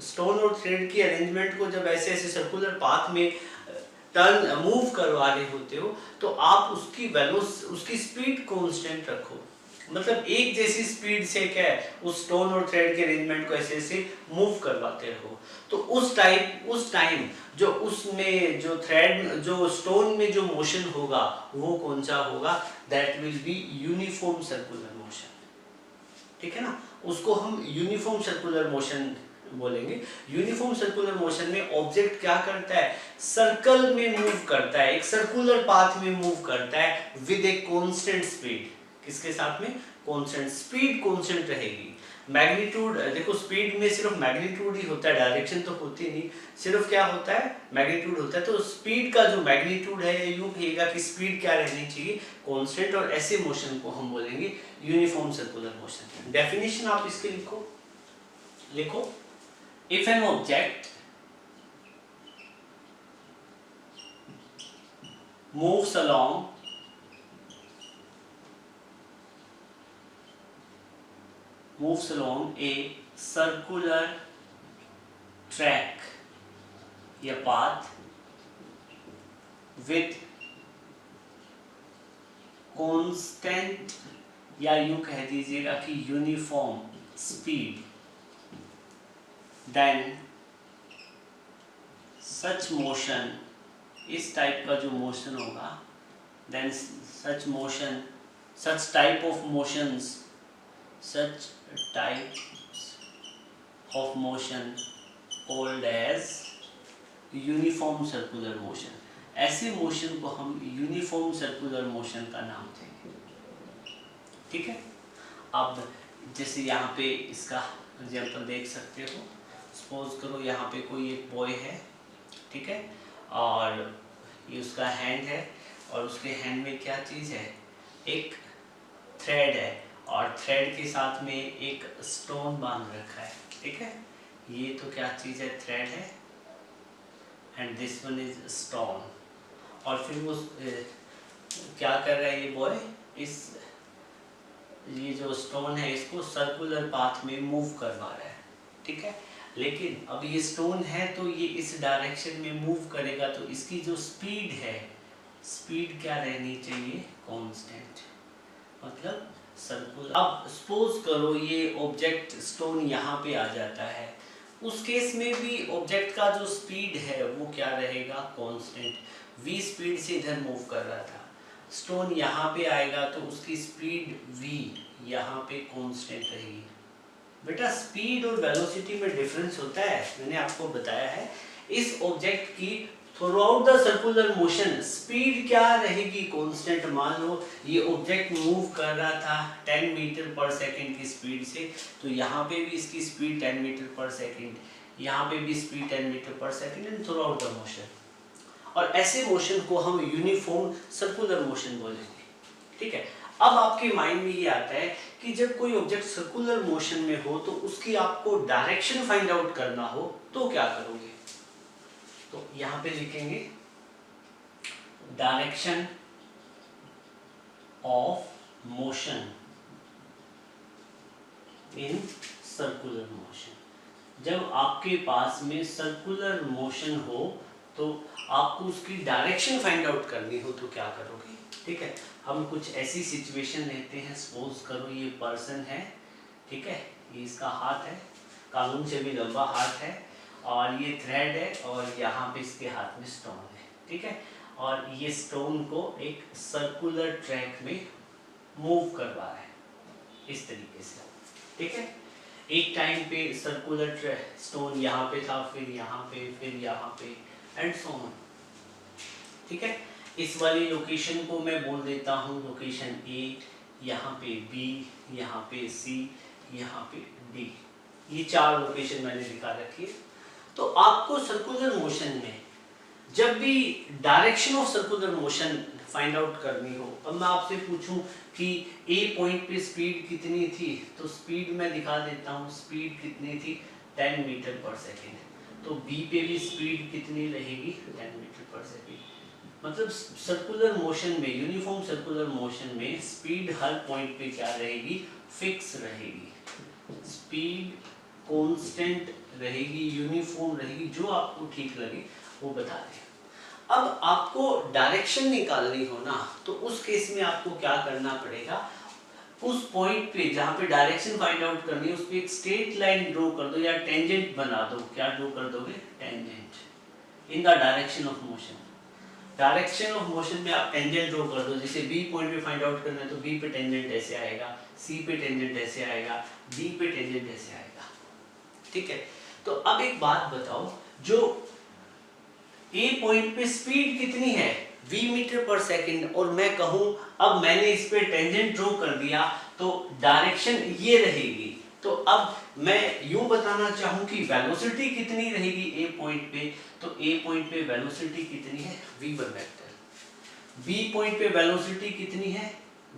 स्टोन और थ्रेड की अरेंजमेंट को जब ऐसे ऐसे सर्कुलर पाथ में टर्न मूव करवा रहे होते हो तो आप उसकी स्पीड कांस्टेंट रखो। मतलब एक जैसी स्पीड से क्या है उस स्टोन और थ्रेड के अरेंजमेंट को ऐसे ऐसे मूव करवाते रहो। तो उस टाइम जो उसमें जो थ्रेड जो स्टोन में जो मोशन होगा वो कौन सा होगा? That will be uniform circular motion. ठीक है ना, उसको हम यूनिफॉर्म सर्कुलर मोशन बोलेंगे। यूनिफॉर्म सर्कुलर मोशन में ऑब्जेक्ट क्या करता है? सर्कल में मूव करता है, एक सर्कुलर पाथ में मूव करता है विद ए कांस्टेंट स्पीड। किसके साथ में? कांस्टेंट स्पीड, कांस्टेंट रहेगी। मैग्नीट्यूड देखो, स्पीड में सिर्फ मैग्नीट्यूड ही होता है, डायरेक्शन तो होती नहीं, सिर्फ क्या होता है? मैग्नीट्यूड होता है। तो स्पीड का जो मैग्नीट्यूड है यूं कहेगा कि स्पीड क्या रहनी चाहिए? कांस्टेंट। और ऐसे मोशन को हम बोलेंगे यूनिफॉर्म सर्कुलर मोशन। डेफिनेशन आप इसके लिखो if an object moves along a circular track या path with constant या यूं कह दीजिएगा कि uniform speed, then such motion, इस टाइप का जो मोशन होगा, then such type of motion called as uniform circular motion. ऐसे मोशन को हम यूनिफॉर्म सर्कुलर मोशन का नाम देंगे। ठीक है, अब जैसे यहाँ पे इसका एग्जाम्पल देख सकते हो। सपोज करो यहाँ पे कोई एक बॉय है, ठीक है, और ये उसका हैंड है, और उसके हैंड में क्या चीज़ है? एक थ्रेड है, और थ्रेड के साथ में एक स्टोन बांध रखा है। ठीक है, ये तो क्या चीज़ है? थ्रेड है, and this one is stone. और फिर वो क्या कर रहा है ये बॉय? ये जो स्टोन है इसको सर्कुलर पाथ में मूव करवा रहा है। ठीक है, लेकिन अब ये स्टोन है तो ये इस डायरेक्शन में मूव करेगा, तो इसकी जो स्पीड है, स्पीड क्या रहनी चाहिए? कांस्टेंट, मतलब सर्कुलर। अब सपोज करो ये ऑब्जेक्ट स्टोन यहाँ पे आ जाता है, उस केस में भी ऑब्जेक्ट का जो स्पीड है वो क्या रहेगा? कांस्टेंट। v स्पीड से इधर मूव कर रहा था, स्टोन यहाँ पे आएगा तो उसकी स्पीड v यहाँ पे कांस्टेंट रहेगी। बेटा स्पीड और वेलोसिटी में डिफरेंस होता है, मैंने आपको बताया है। इस ऑब्जेक्ट की through out the circular motion speed क्या रहेगी? कांस्टेंट। मान लो ये ऑब्जेक्ट मूव कर रहा था 10 मीटर पर सेकंड की स्पीड से, तो यहाँ पे भी इसकी स्पीड 10 मीटर पर सेकंड, यहाँ पे भी speed 10 metre per second and through out the motion. और ऐसे मोशन को हम यूनिफॉर्म सर्कुलर मोशन बोलेंगे। ठीक है, अब आपके माइंड में ये आता है कि जब कोई ऑब्जेक्ट सर्कुलर मोशन में हो तो उसकी आपको डायरेक्शन फाइंड आउट करना हो तो क्या करोगे? तो यहां पे लिखेंगे direction of motion in circular motion. जब आपके पास में सर्कुलर मोशन हो तो आपको उसकी डायरेक्शन फाइंड आउट करनी हो तो क्या करोगे? ठीक है, हम कुछ ऐसी सिचुएशन लेते हैं, सपोज करो ये पर्सन है, ठीक है, ये इसका हाथ है, कानून से भी लंबा हाथ है, और ये थ्रेड है, और यहाँ पे इसके हाथ में स्टोन है, ठीक है, और ये स्टोन को एक सर्कुलर ट्रैक में मूव करवा रहा है इस तरीके से, ठीक है। एक टाइम पे सर्कुलर स्टोन यहाँ पे था, फिर यहाँ पे, फिर यहाँ पे, एंड सो ऑन, ठीक है। इस वाली लोकेशन को मैं बोल देता हूँ लोकेशन ए, यहाँ पे बी, यहाँ पे सी, यहाँ पे डी, ये 4 लोकेशन मैंने दिखा रखी है। तो आपको सर्कुलर मोशन में जब भी direction of circular motion find out करनी हो, अब मैं आपसे पूछूं कि ए पॉइंट पे स्पीड कितनी थी, तो स्पीड मैं दिखा देता हूँ, स्पीड कितनी थी 10 मीटर पर सेकेंड, तो बी पे भी स्पीड कितनी रहेगी 10 मीटर पर सेकेंड। मतलब सर्कुलर मोशन में, यूनिफॉर्म सर्कुलर मोशन में स्पीड हर पॉइंट पे क्या रहेगी, फिक्स रहेगी, स्पीड कांस्टेंट रहेगी, यूनिफॉर्म रहेगी, जो आपको ठीक लगे वो बता दें। अब आपको डायरेक्शन निकालनी हो ना, तो उस केस में आपको क्या करना पड़ेगा, उस पॉइंट पे जहाँ पे डायरेक्शन फाइंड आउट करनी है उस पे एक स्ट्रेट लाइन ड्रॉ कर दो या टेंजेंट बना दो। क्या ड्रॉ कर दोगे, tangent in the direction of motion. Direction of motion में आप टेंजेंट ड्रॉ कर दो, जैसे बी पॉइंट पे फाइंड आउट करना है तो बी पे टेंजेंट ऐसे आएगा, सी पे टेंजेंट ऐसे आएगा, डी पे टेंजेंट ऐसे आएगा, ठीक है। तो अब एक बात बताओ, जो ए पॉइंट पे स्पीड कितनी है v मीटर पर सेकंड, और मैं कहूं अब मैंने इस पे टेंजेंट ड्रॉ कर दिया तो डायरेक्शन ये रहेगी, तो अब मैं यूं बताना चाहूं कि वेलोसिटी कितनी रहेगी ए पॉइंट पे, तो ए पॉइंट पे वेलोसिटी कितनी है v1 वेक्टर, बी पॉइंट पे वेलोसिटी कितनी है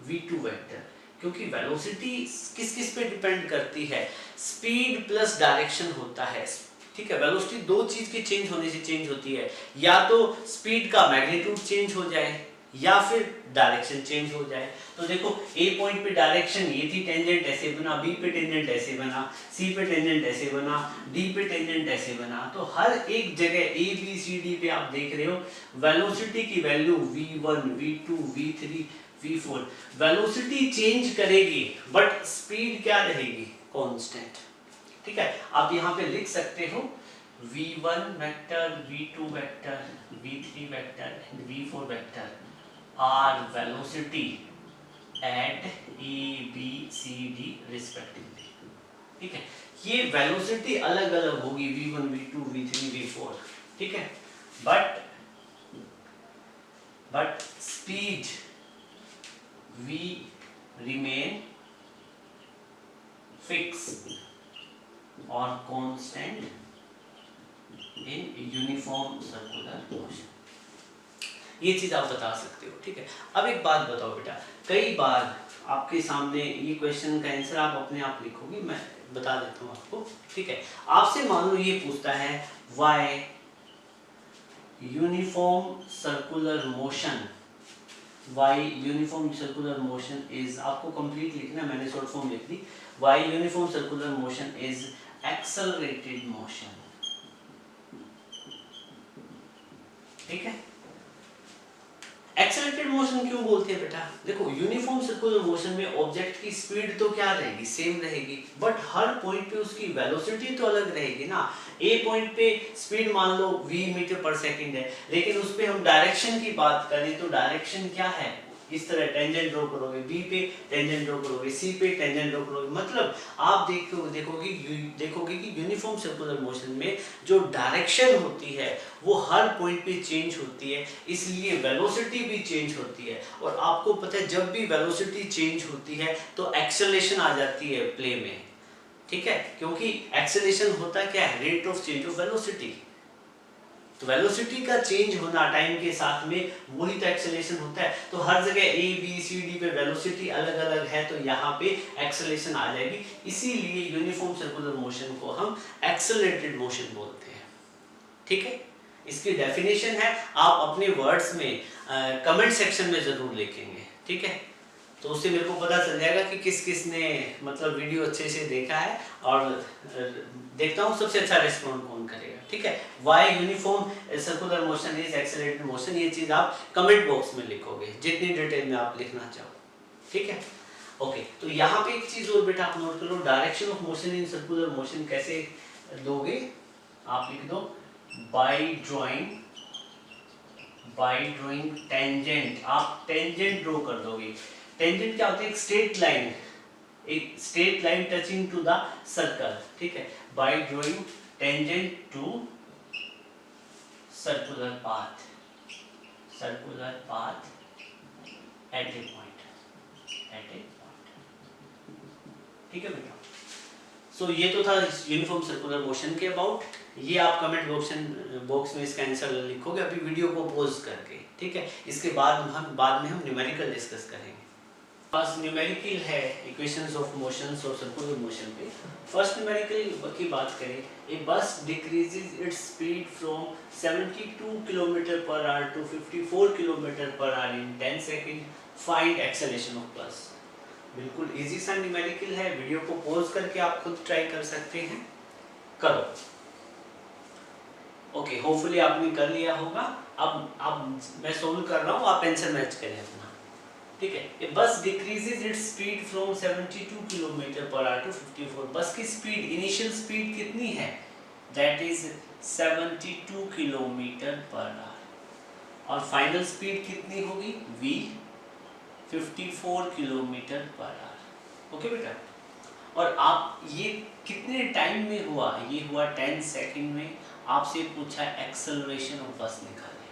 v2 वेक्टर, क्योंकि वेलोसिटी किस किस पे डिपेंड करती है, स्पीड प्लस डायरेक्शन होता है, ठीक है। वेलोसिटी दो चीज के चेंज होने से चेंज होती है, या तो स्पीड का मैग्नीट्यूड चेंज हो जाए या फिर डायरेक्शन चेंज हो जाए। तो देखो ए पॉइंट पे डायरेक्शन ये थी, टेंजेंट ऐसे बना, बी पे टेंजेंट ऐसे बना, सी पे टेंजेंट ऐसे बना, डी पे टेंजेंट ऐसे बना, तो हर एक जगह ए बी सी डी पे आप देख रहे हो वेलोसिटी की value v1 v2 v3 v4, velocity change करेगी बट स्पीड क्या रहेगी, कांस्टेंट, ठीक है। आप यहाँ पे लिख सकते हो v1 vector, v2 vector, v3 vector and v4 vector are velocity at a b c d respectively, ठीक है। ये वेलोसिटी अलग अलग होगी v1 v2 v3 v4, ठीक है, but speed v remain fix और constant in uniform circular motion. ये चीज आप बता सकते हो, ठीक है। अब एक बात बताओ बेटा, कई बार आपके सामने ये क्वेश्चन का आंसर आप अपने आप लिखोगे, मैं बता देता हूँ आपको, ठीक है। आपसे मान लो ये पूछता है why uniform circular motion, why uniform circular motion is, आपको कंप्लीट लिखना, मैंने शॉर्ट फॉर्म लिख दी, why uniform circular motion is accelerated motion, ठीक है। एक्सेलरेटेड मोशन क्यों बोलते हैं बेटा, देखो यूनिफॉर्म सर्कुलर मोशन में ऑब्जेक्ट की स्पीड तो क्या रहेगी, सेम रहेगी, बट हर पॉइंट पे उसकी वेलोसिटी तो अलग रहेगी ना। ए पॉइंट पे स्पीड मान लो v मीटर पर सेकंड है, लेकिन उस पे हम डायरेक्शन की बात करें तो डायरेक्शन क्या है, इस तरह टेंजेंट ड्रॉ करोगे, बी पे टेंजेंट ड्रॉ करोगे, सी पे टेंजेंट ड्रॉ करोगे, मतलब आप देखोगे कि यूनिफॉर्म सर्कुलर मोशन में जो डायरेक्शन होती है वो हर पॉइंट पे चेंज होती है, इसलिए वेलोसिटी भी चेंज होती है। और आपको पता है जब भी वेलोसिटी चेंज होती है तो एक्सेलरेशन आ जाती है प्ले में, ठीक है, क्योंकि एक्सेलरेशन होता क्या है, rate of change of velocity, तो वेलोसिटी का चेंज होना टाइम के साथ में वही तो एक्सेलरेशन होता है। तो हर जगह ए बी सी डी पे वेलोसिटी अलग अलग है तो यहाँ पे एक्सेलरेशन आ जाएगी, इसीलिए यूनिफॉर्म सर्कुलर मोशन को हम एक्सेलरेटेड मोशन बोलते हैं, ठीक है। इसकी डेफिनेशन है, आप अपने वर्ड्स में कमेंट सेक्शन में जरूर लिखेंगे, ठीक है। तो उससे मेरे को पता चल जाएगा कि किस किस ने मतलब वीडियो अच्छे से देखा है, और देखता हूँ सबसे अच्छा रिस्पॉन्ड कौन करेगा, ठीक है। Why uniform circular motion is accelerated motion, ये चीज आप कमेंट बॉक्स में लिखोगे जितनी डिटेल में आप लिखना चाहो, ठीक है। ओके, तो यहाँ पे एक चीज और बेटा आप नोट करो, direction of motion in circular motion कैसे दोगे, आप लिख दो बाय ड्राइंग टेंजेंट, आप टेंजेंट ड्रॉ कर दोगे। टेंजेंट क्या होता है, एक straight line touching to the circle, ठीक है। By drawing tangent to circular path at a point, ठीक है बेटा। सो ये तो था यूनिफॉर्म सर्कुलर मोशन के अबाउट। ये आप कमेंट बॉक्स में इसका आंसर लिखोगे अभी वीडियो को पॉज करके, ठीक है। इसके बाद हम न्यूमेरिकल डिस्कस करेंगे। फर्स्ट न्यूमेरिकल है इक्वेशंस ऑफ मोशंस और सर्कुलर मोशन पे। फर्स्ट न्यूमेरिकल की बात करें, ए बस decreases its speed from 72 km/h to 54 km/h in 10 second, find acceleration of बस। बिल्कुल इजी सा न्यूमेरिकल है, वीडियो को पॉज करके आप खुद ट्राई कर सकते हैं, करो। ओके, होपफुली आपने कर लिया होगा। अब मैं सोल्व कर रहा हूँ, आप आंसर मैच करें अपना, ठीक है। ए बस decreases its speed from 72 km/h to 54, बस की स्पीड, इनिशियल स्पीड कितनी है, दैट इज 72 km/h, और फाइनल स्पीड कितनी होगी, v 54 km/h, ओके बेटा। और आप ये कितने टाइम में हुआ, ये हुआ 10 सेकंड में। आपसे पूछा एक्सेलरेशन ऑफ बस निकालें,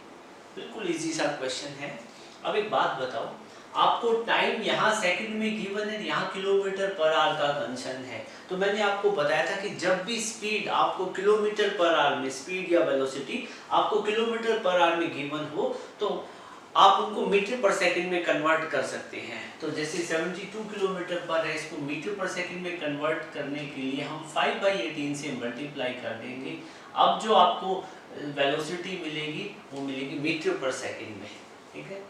बिल्कुल इजी सा क्वेश्चन है। अब एक बात बताओ, आपको टाइम यहाँ सेकंड में गिवन है, यहाँ km/h का कंसर्न है। तो मैंने आपको बताया था कि जब भी स्पीड आपको km/h में, स्पीड या वेलोसिटी आपको km/h में गिवन हो, तो आप उनको मीटर पर सेकंड में कन्वर्ट कर सकते हैं। तो जैसे 72 km/h है, इसको मीटर पर सेकंड में कन्वर्ट करने के लिए हम 5/18 से मल्टीप्लाई कर देंगे। अब जो आपको वेलोसिटी मिलेगी वो मिलेगी मीटर पर सेकंड में, ठीक है।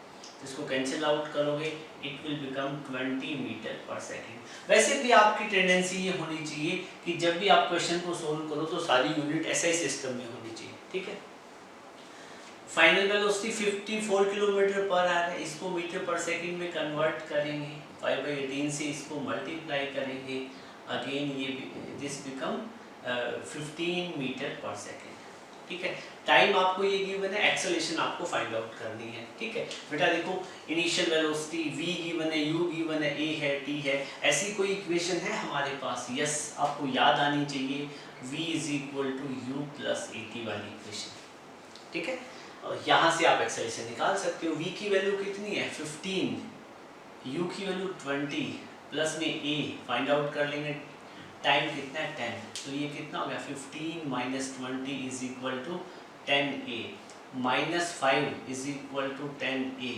इसको कैंसिल आउट करोगे, it will become 20 metre per second. वैसे भी आपकी टेंडेंसी ये होनी चाहिए कि जब भी आप क्वेश्चन को सोल्व करो तो सारी यूनिट एसआई सिस्टम में होनी चाहिए, ठीक है। फाइनल वेलोसिटी 54 km/h है, इसको मीटर पर सेकंड में कन्वर्ट करेंगे, 5/18 से इसको मल्टीप्लाई करेंगे, अगेन ये this become 15 metre per second, ठीक है। टाइम आपको ये गिवन है, एक्सेलरेशन आपको फाइंड आउट करनी है, ठीक है बेटा। देखो इनिशियल वेलोसिटी v गिवन है, u गिवन है, a है, t है, ऐसी कोई इक्वेशन है हमारे पास, यस आपको याद आनी चाहिए, v = u + at वाली इक्वेशन, ठीक है। और यहाँ से आप एक्सेलरेशन निकाल सकते हो। v की वैल्यू कितनी है 15, u की वैल्यू 20, प्लस में a फाइंड आउट कर लेंगे, टाइम कितना है 10, तो ये कितना हो गया 15 - 20 = 10a, -5 = 10a,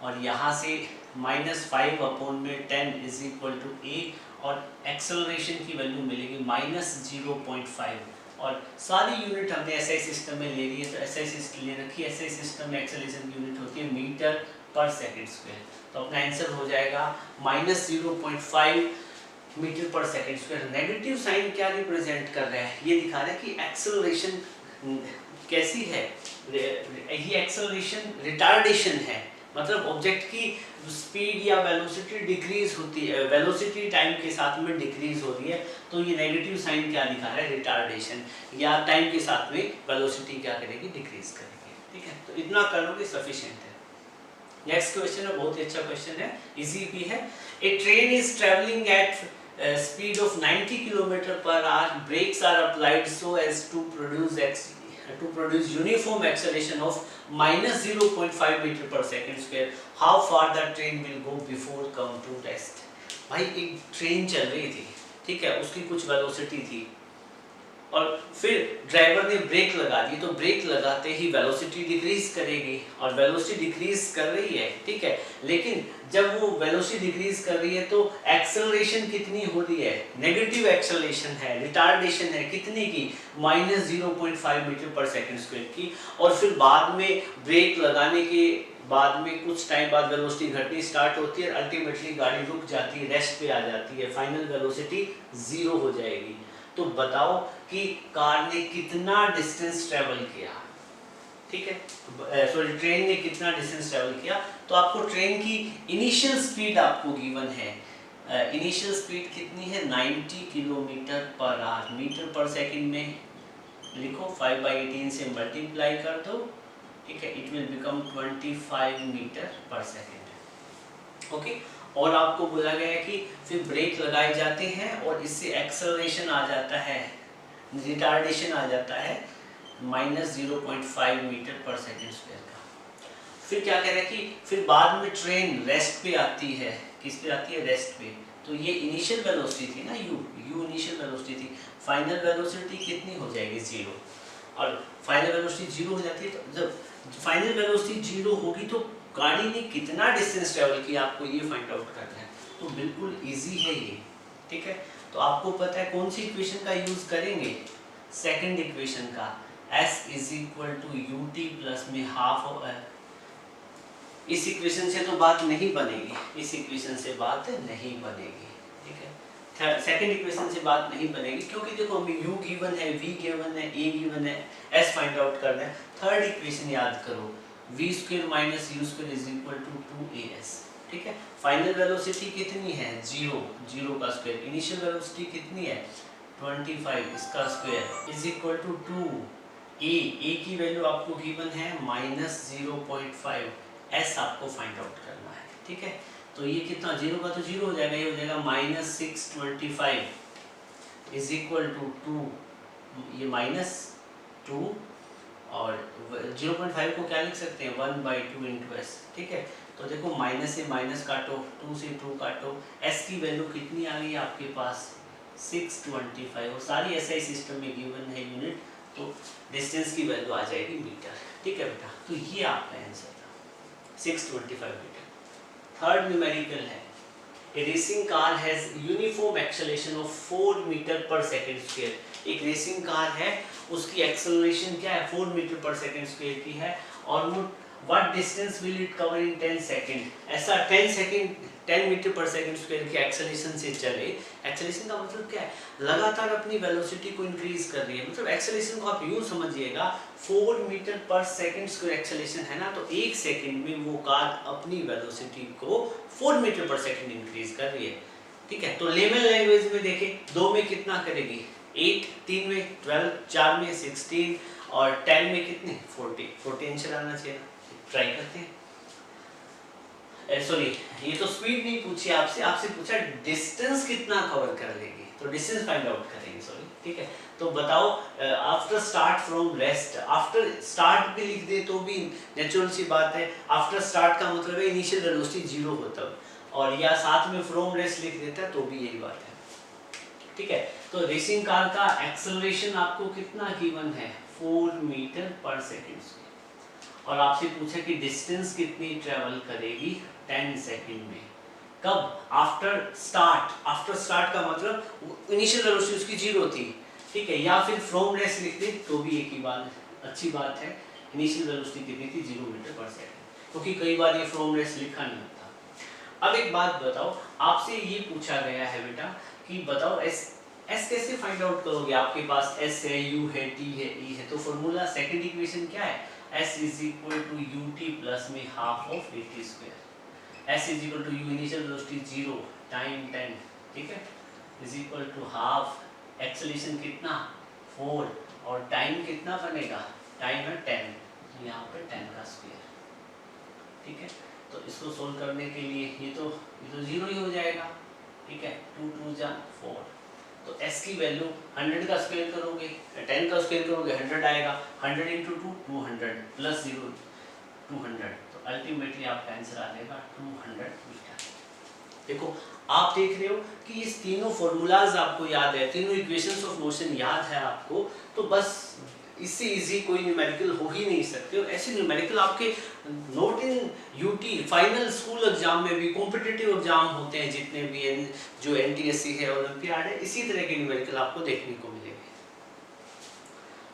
और यहाँ से -5/10 = a, और एक्सेलरेशन की वैल्यू मिलेगी -0.5। और सारी यूनिट हमने एसआई सिस्टम में ले ली है, तो एसआई सिस्टम ले रखी है, एसआई सिस्टम में एक्सेलरेशन की यूनिट होती है मीटर पर सेकंड स्क्वायर। तो अपना आंसर हो जाएगा -0.5 metre per second square. Negative sign क्या रिप्रेजेंट कर रहा है, ये दिखा रहा है कि एक्सेलरेशन कैसी है, ये एक्सेलरेशन रिटार्डेशन है, मतलब ऑब्जेक्ट की स्पीड या वेलोसिटी डिक्रीज होती है, वेलोसिटी टाइम के साथ में डिक्रीज हो रही है। तो ये नेगेटिव साइन क्या दिखा रहा है, रिटार्डेशन, या टाइम के साथ में वेलोसिटी क्या करेगी, डिक्रीज करेगी, ठीक है। तो इतना कर लोगे सफिशिएंट है। नेक्स्ट क्वेश्चन है, बहुत ही अच्छा क्वेश्चन है, इजी भी है। A train is travelling at speed of 90 km/h, brakes are applied so as to produce uniform acceleration of -0.5 meter per second square. How far the train will go before come to rest? भाई एक train चल रही थी, ठीक है, उसकी कुछ velocity थी, और फिर ड्राइवर ने ब्रेक लगा दी, तो ब्रेक लगाते ही वेलोसिटी डिक्रीज करेगी, और वेलोसिटी डिक्रीज कर रही है, ठीक है। लेकिन जब वो वेलोसिटी डिक्रीज कर रही है तो एक्सेलरेशन कितनी हो रही है, नेगेटिव एक्सेलरेशन है, रिटार्डेशन है, कितनी की, -0.5 मीटर पर सेकंड स्क्वायर की। और फिर बाद में ब्रेक लगाने के बाद में कुछ टाइम बाद वेलोसिटी घटनी स्टार्ट होती है, अल्टीमेटली गाड़ी रुक जाती है, रेस्ट पे आ जाती है, फाइनल वेलोसिटी 0 हो जाएगी। तो बताओ कि कार ने कितना डिस्टेंस ट्रेवल किया, ठीक है, सॉरी ट्रेन ने कितना डिस्टेंस ट्रेवल किया। तो आपको ट्रेन की इनिशियल स्पीड आपको गिवन है, इनिशियल स्पीड कितनी है 90 kilometre per hour, metre per second में लिखो, 5/18 से मल्टीप्लाई कर दो, ठीक है, it will become 25 metre per second. Okay, और आपको बोला गया है कि फिर ब्रेक लगाए जाते हैं और इससे एक्सेलरेशन आ जाता है, रिटार्डेशन आ जाता है -0.5 मीटर पर सेकंड स्क्वायर का। फिर क्या कह रहा है कि फिर बाद में ट्रेन रेस्ट पे आती है, किस पे आती है, रेस्ट पे। तो ये इनिशियल वेलोसिटी थी ना, u इनिशियल वेलोसिटी थी, फाइनल वेलोसिटी कितनी हो जाएगी 0, और फाइनल वेलोसिटी 0 हो जाती है। तो जब फाइनल वेलोसिटी 0 होगी तो गाड़ी ने कितना डिस्टेंस ट्रेवल किया आपको ये फाइंड आउट करना है। तो बिल्कुल इजी है ये, ठीक है। तो आपको पता है कौन सी इक्वेशन का यूज करेंगे, सेकंड इक्वेशन का, s = ut प्लस में हाफ। इस इक्वेशन से तो बात नहीं बनेगी, इस इक्वेशन से बात नहीं बनेगी, ठीक है। सेकंड इक्वेशन से बात नहीं बनेगी क्योंकि देखो हमें u गिवन है, v गिवन है, a गिवन है, s फाइंड आउट करना है। थर्ड इक्वेशन याद करो, v² - u² = 2as, ठीक है। फाइनल वेलोसिटी कितनी है 0 का स्क्वायर, इनिशियल वेलोसिटी कितनी है 25, इसका स्क्वायर = 2a की वैल्यू आपको गिवन है -0.5, s आपको फाइंड आउट करना है, ठीक है। तो ये कितना 0 का तो 0 हो जाएगा, ये हो जाएगा -625 = 2, ये -2 और 0.5 को क्या लिख सकते हैं 1/2 × s, ठीक है। तो देखो माइनस से माइनस काटो, 2 से 2 काटो, s की वैल्यू कितनी आ गई आपके पास 625, और सारी SI सिस्टम में गिवन है यूनिट, तो डिस्टेंस की वैल्यू आ जाएगी मीटर, ठीक है बेटा। तो ये आपका आंसर था 625 मीटर। थर्ड न्यूमेरिकल है, A racing car has uniform acceleration of 4 metre per second square. एक रेसिंग कार है, उसकी एक्सेलरेशन क्या है 4 मीटर पर सेकंड स्क्वायर की है, और what distance will it cover in 10 second. ऐसा 10 मीटर पर सेकंड स्क्वायर की एक्सेलरेशन से चले, एक्सेलरेशन का मतलब क्या है, लगातार अपनी वेलोसिटी को इंक्रीज कर रही है। मतलब एक्सेलरेशन को आप यूं समझिएगा, 4 metre per second square acceleration है ना, तो 1 सेकंड में वो कार अपनी वेलोसिटी को 4 मीटर पर सेकंड इंक्रीज कर रही है, ठीक है। तो लेमन लैंग्वेज में देखें, 2 में कितना करेगी 8, 3 में 12, 4 में 16 और 10 में कितने 40 आंसर आना चाहिए। ट्राई करते हैं। सॉरी, ये तो स्पीड नहीं पूछी आपसे, आपसे पूछा डिस्टेंस कितना कवर कर लेगी, तो डिस्टेंस फाइंड आउट करेंगे, सॉरी, ठीक है। तो बताओ after start from rest, after start भी लिख दे तो भी नेचुरल सी बात है, आफ्टर स्टार्ट का मतलब है इनिशियल वेलोसिटी 0 होता है, और या साथ में फ्रॉम रेस्ट लिख देता है तो भी यही बात है, ठीक है। तो रेसिंग कार का एक्सेलरेशन आपको कितना गिवन है 4 मीटर पर सेकंड, और आपसे पूछा कि डिस्टेंस कितनी ट्रेवल करेगी 10 सेकंड में, कब, आफ्टर स्टार्ट। आफ्टर स्टार्ट का मतलब इनिशियल वेलोसिटी उसकी 0 थी, ठीक है, या फिर फ्रॉम रेस्ट लिख दे तो भी एक ही बात, अच्छी बात है। इनिशियल वेलोसिटी कितनी थी 0 मीटर पर सेकंड, क्योंकि कई बार ये फ्रॉम रेस्ट लिखा नहीं होता। अब एक बात बताओ, आपसे ये पूछा गया है बेटा कि बताओ एस कैसे फाइंड आउट करोगे, आपके पास s है, u है, t है, e है, तो फॉर्मूला सेकंड इक्वेशन क्या है, s = ut प्लस में half of at², s = u initial velocity 0, time 10, ठीक है, = हाफ एक्सेलरेशन कितना 4 और टाइम कितना बनेगा, टाइम है 10, तो यहाँ पे 10 का स्क्वायर, ठीक है। तो इसको सोल्व करने के लिए ये तो 0 ही हो जाएगा, ठीक है, 2 2 जा 4, तो s की वैल्यू 100 का स्क्वायर करोगे, 10 का स्क्वायर करोगे 100 आएगा, 100 × 2 200 प्लस 0 200, तो अल्टीमेटली आपका आंसर आ जाएगा 200 मीटर। देखो आप देख रहे हो कि ये तीनों फॉर्मूलाज आपको याद है, तीनों इक्वेशंस ऑफ मोशन याद है आपको, तो बस इससे इजी कोई न्यूमेरिकल हो ही नहीं सकते। और ऐसे न्यूमेरिकल आपके not in UT, final school exam में भी, कॉम्पिटिटिव एग्जाम होते हैं जितने भी हैं, जो एनटीएससी है, ओलंपियाड है, इसी तरह के न्यूमेरिकल आपको देखने को मिलेंगे।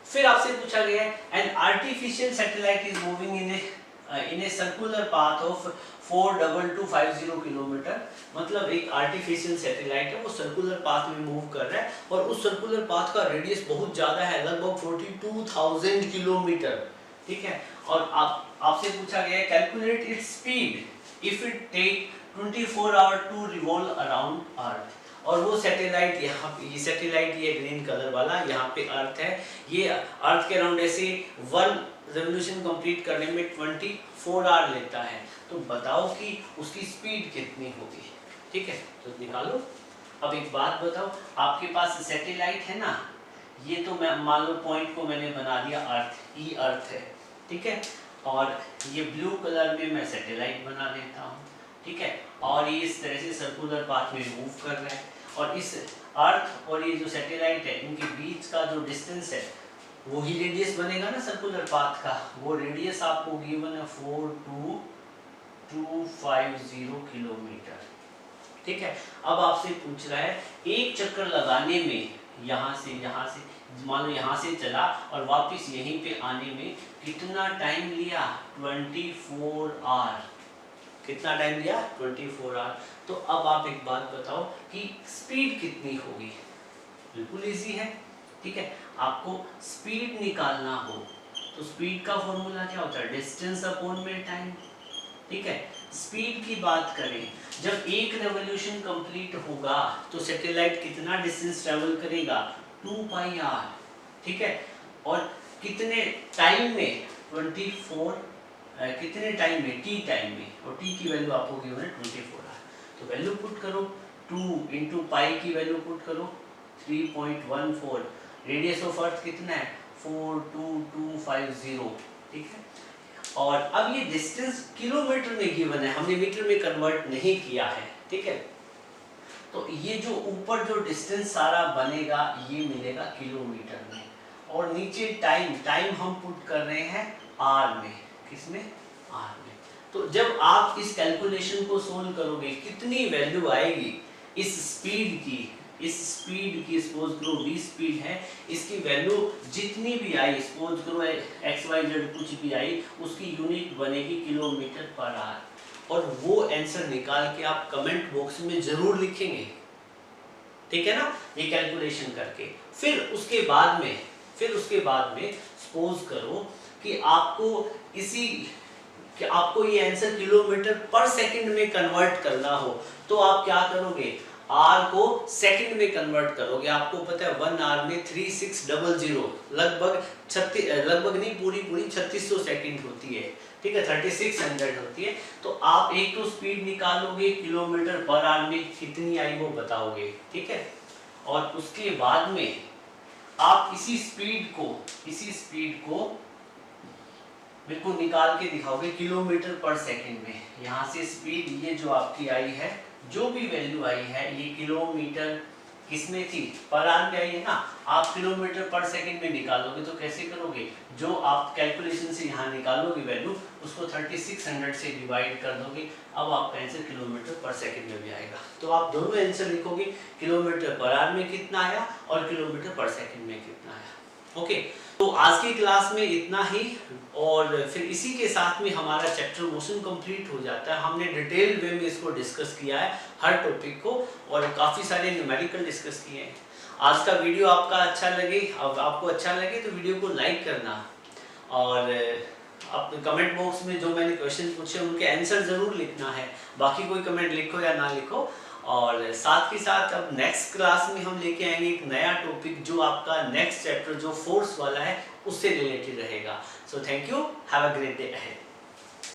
फिर आपसे पूछा गया है an artificial satellite is moving in A in a circular path of 42250 kilometre, मतलब एक आर्टिफिशियल सैटेलाइट है, वो सर्कुलर पाथ में मूव कर रहा है और उस सर्कुलर पाथ का रेडियस बहुत ज़्यादा है, लगभग 42,000 किलोमीटर, ठीक है। और आपसे पूछा गया है calculate its speed if it take 24 hour to revolve around earth. और वो सैटेलाइट यहाँ पे, ये सैटेलाइट ये ग्रीन कलर वाला यहाँ पे अर्थ है, ये अर्थ के अराउंड ऐसे 1 रेवोल्यूशन कंप्लीट करने में 24 आवर लेता है। तो बताओ कि उसकी स्पीड कितनी होगी, ठीक है, तो निकालो। अब एक बात बताओ, आपके पास सैटेलाइट है ना, ये तो मैं मान लो पॉइंट को मैंने बना दिया अर्थ, ई अर्थ है, ठीक है, और ये ब्लू कलर में मैं सैटेलाइट बना देता हूँ, ठीक है, और ये इस तरह से सर्कुलर पाथ में मूव कर रहा है और इस अर्थ और ये जो सैटेलाइट है इनके बीच का जो डिस्टेंस है वही रेडियस बनेगा ना सर्कुलर पाथ का, वो रेडियस आपको गिवन है 42250 किलोमीटर, ठीक है। अब आपसे पूछ रहा है एक चक्कर लगाने में यहाँ से मान लो यहाँ से चला और वापस यहीं पे आने में कितना टाइम लिया, 24 आवर, कितना टाइम लिया, 24 आवर। तो अब आप एक बात बताओ कि स्पीड कितनी होगी, बिल्कुल इजी है, ठीक है। आपको स्पीड निकालना हो तो स्पीड का फॉर्मूला क्या होता है, डिस्टेंस अपॉन में टाइम, ठीक है। स्पीड की बात करें, जब एक रेवोल्यूशन कंप्लीट होगा तो सैटेलाइट कितना डिस्टेंस ट्रेवल करेगा, 2 पाई आर, ठीक है, और कितने टाइम में, 24 कितने टाइम में, टी टाइम में, और टी की वैल्यू आपको गिवन है 24 आर। तो वैल्यू पुट करो, 2 इंटू पाई की वैल्यू पुट करो 3.14, रेडियस ऑफ अर्थ कितना है 42250, ठीक है। और अब ये डिस्टेंस किलोमीटर में गिवन है, हमने मीटर में कन्वर्ट नहीं किया है, ठीक है। तो ये जो ऊपर जो डिस्टेंस सारा बनेगा ये मिलेगा किलोमीटर में, और नीचे टाइम हम पुट कर रहे हैं आर में, किसमें, आर में। तो जब आप इस कैलकुलेशन को सोल्व करोगे कितनी वैल्यू आएगी इस स्पीड की, सपोज करो v स्पीड है, इसकी वैल्यू जितनी भी आई, सपोज करो xyz कुछ भी आई, उसकी यूनिट बनेगी किलोमीटर पर आवर, और वो आंसर निकाल के आप कमेंट बॉक्स में जरूर लिखेंगे, ठीक है ना, ये कैलकुलेशन करके। फिर उसके बाद में सपोज करो कि आपको ये आंसर किलोमीटर पर सेकंड में कन्वर्ट करना हो, तो आप क्या करोगे, आर को सेकंड में कन्वर्ट करोगे। आपको पता है 1 आवर में 3600, लगभग नहीं, पूरी 3600 सेकंड होती है, ठीक है, 3600 होती है। तो आप एक तो स्पीड निकालोगे किलोमीटर पर आवर में कितनी आई वो बताओगे, ठीक है, और उसके बाद में आप इसी स्पीड को बिल्कुल निकाल के दिखाओगे किलोमीटर पर सेकंड में। यहाँ से स्पीड ये जो आपकी आई है, जो भी वैल्यू आई है, ये किलोमीटर किसमें थी, पर आवर में आई है ना, आप किलोमीटर पर सेकंड में निकालोगे तो कैसे करोगे, जो आप कैलकुलेशन से यहाँ निकालोगे वैल्यू, उसको 3600 से डिवाइड कर दोगे, अब आपका आंसर किलोमीटर पर सेकंड में भी आएगा। तो आप दोनों आंसर लिखोगे, किलोमीटर पर आवर में कितना आया और किलोमीटर पर सेकंड में कितना आया, ओके। तो आज की क्लास में इतना ही, और फिर इसी के साथ में हमारा चैप्टर मोशन कंप्लीट हो जाता है। हमने डिटेल वे में इसको डिस्कस किया है, हर टॉपिक को, और काफ़ी सारे न्यूमेरिकल डिस्कस किए हैं। आज का वीडियो आपको अच्छा लगे तो वीडियो को लाइक करना, और आप कमेंट बॉक्स में जो मैंने क्वेश्चन पूछे उनके आंसर ज़रूर लिखना है, बाकी कोई कमेंट लिखो या ना लिखो। और साथ ही साथ अब नेक्स्ट क्लास में हम लेके आएंगे एक नया टॉपिक, जो आपका नेक्स्ट चैप्टर जो फोर्स वाला है उससे रिलेटेड रहेगा। So thank you, have a great day ahead.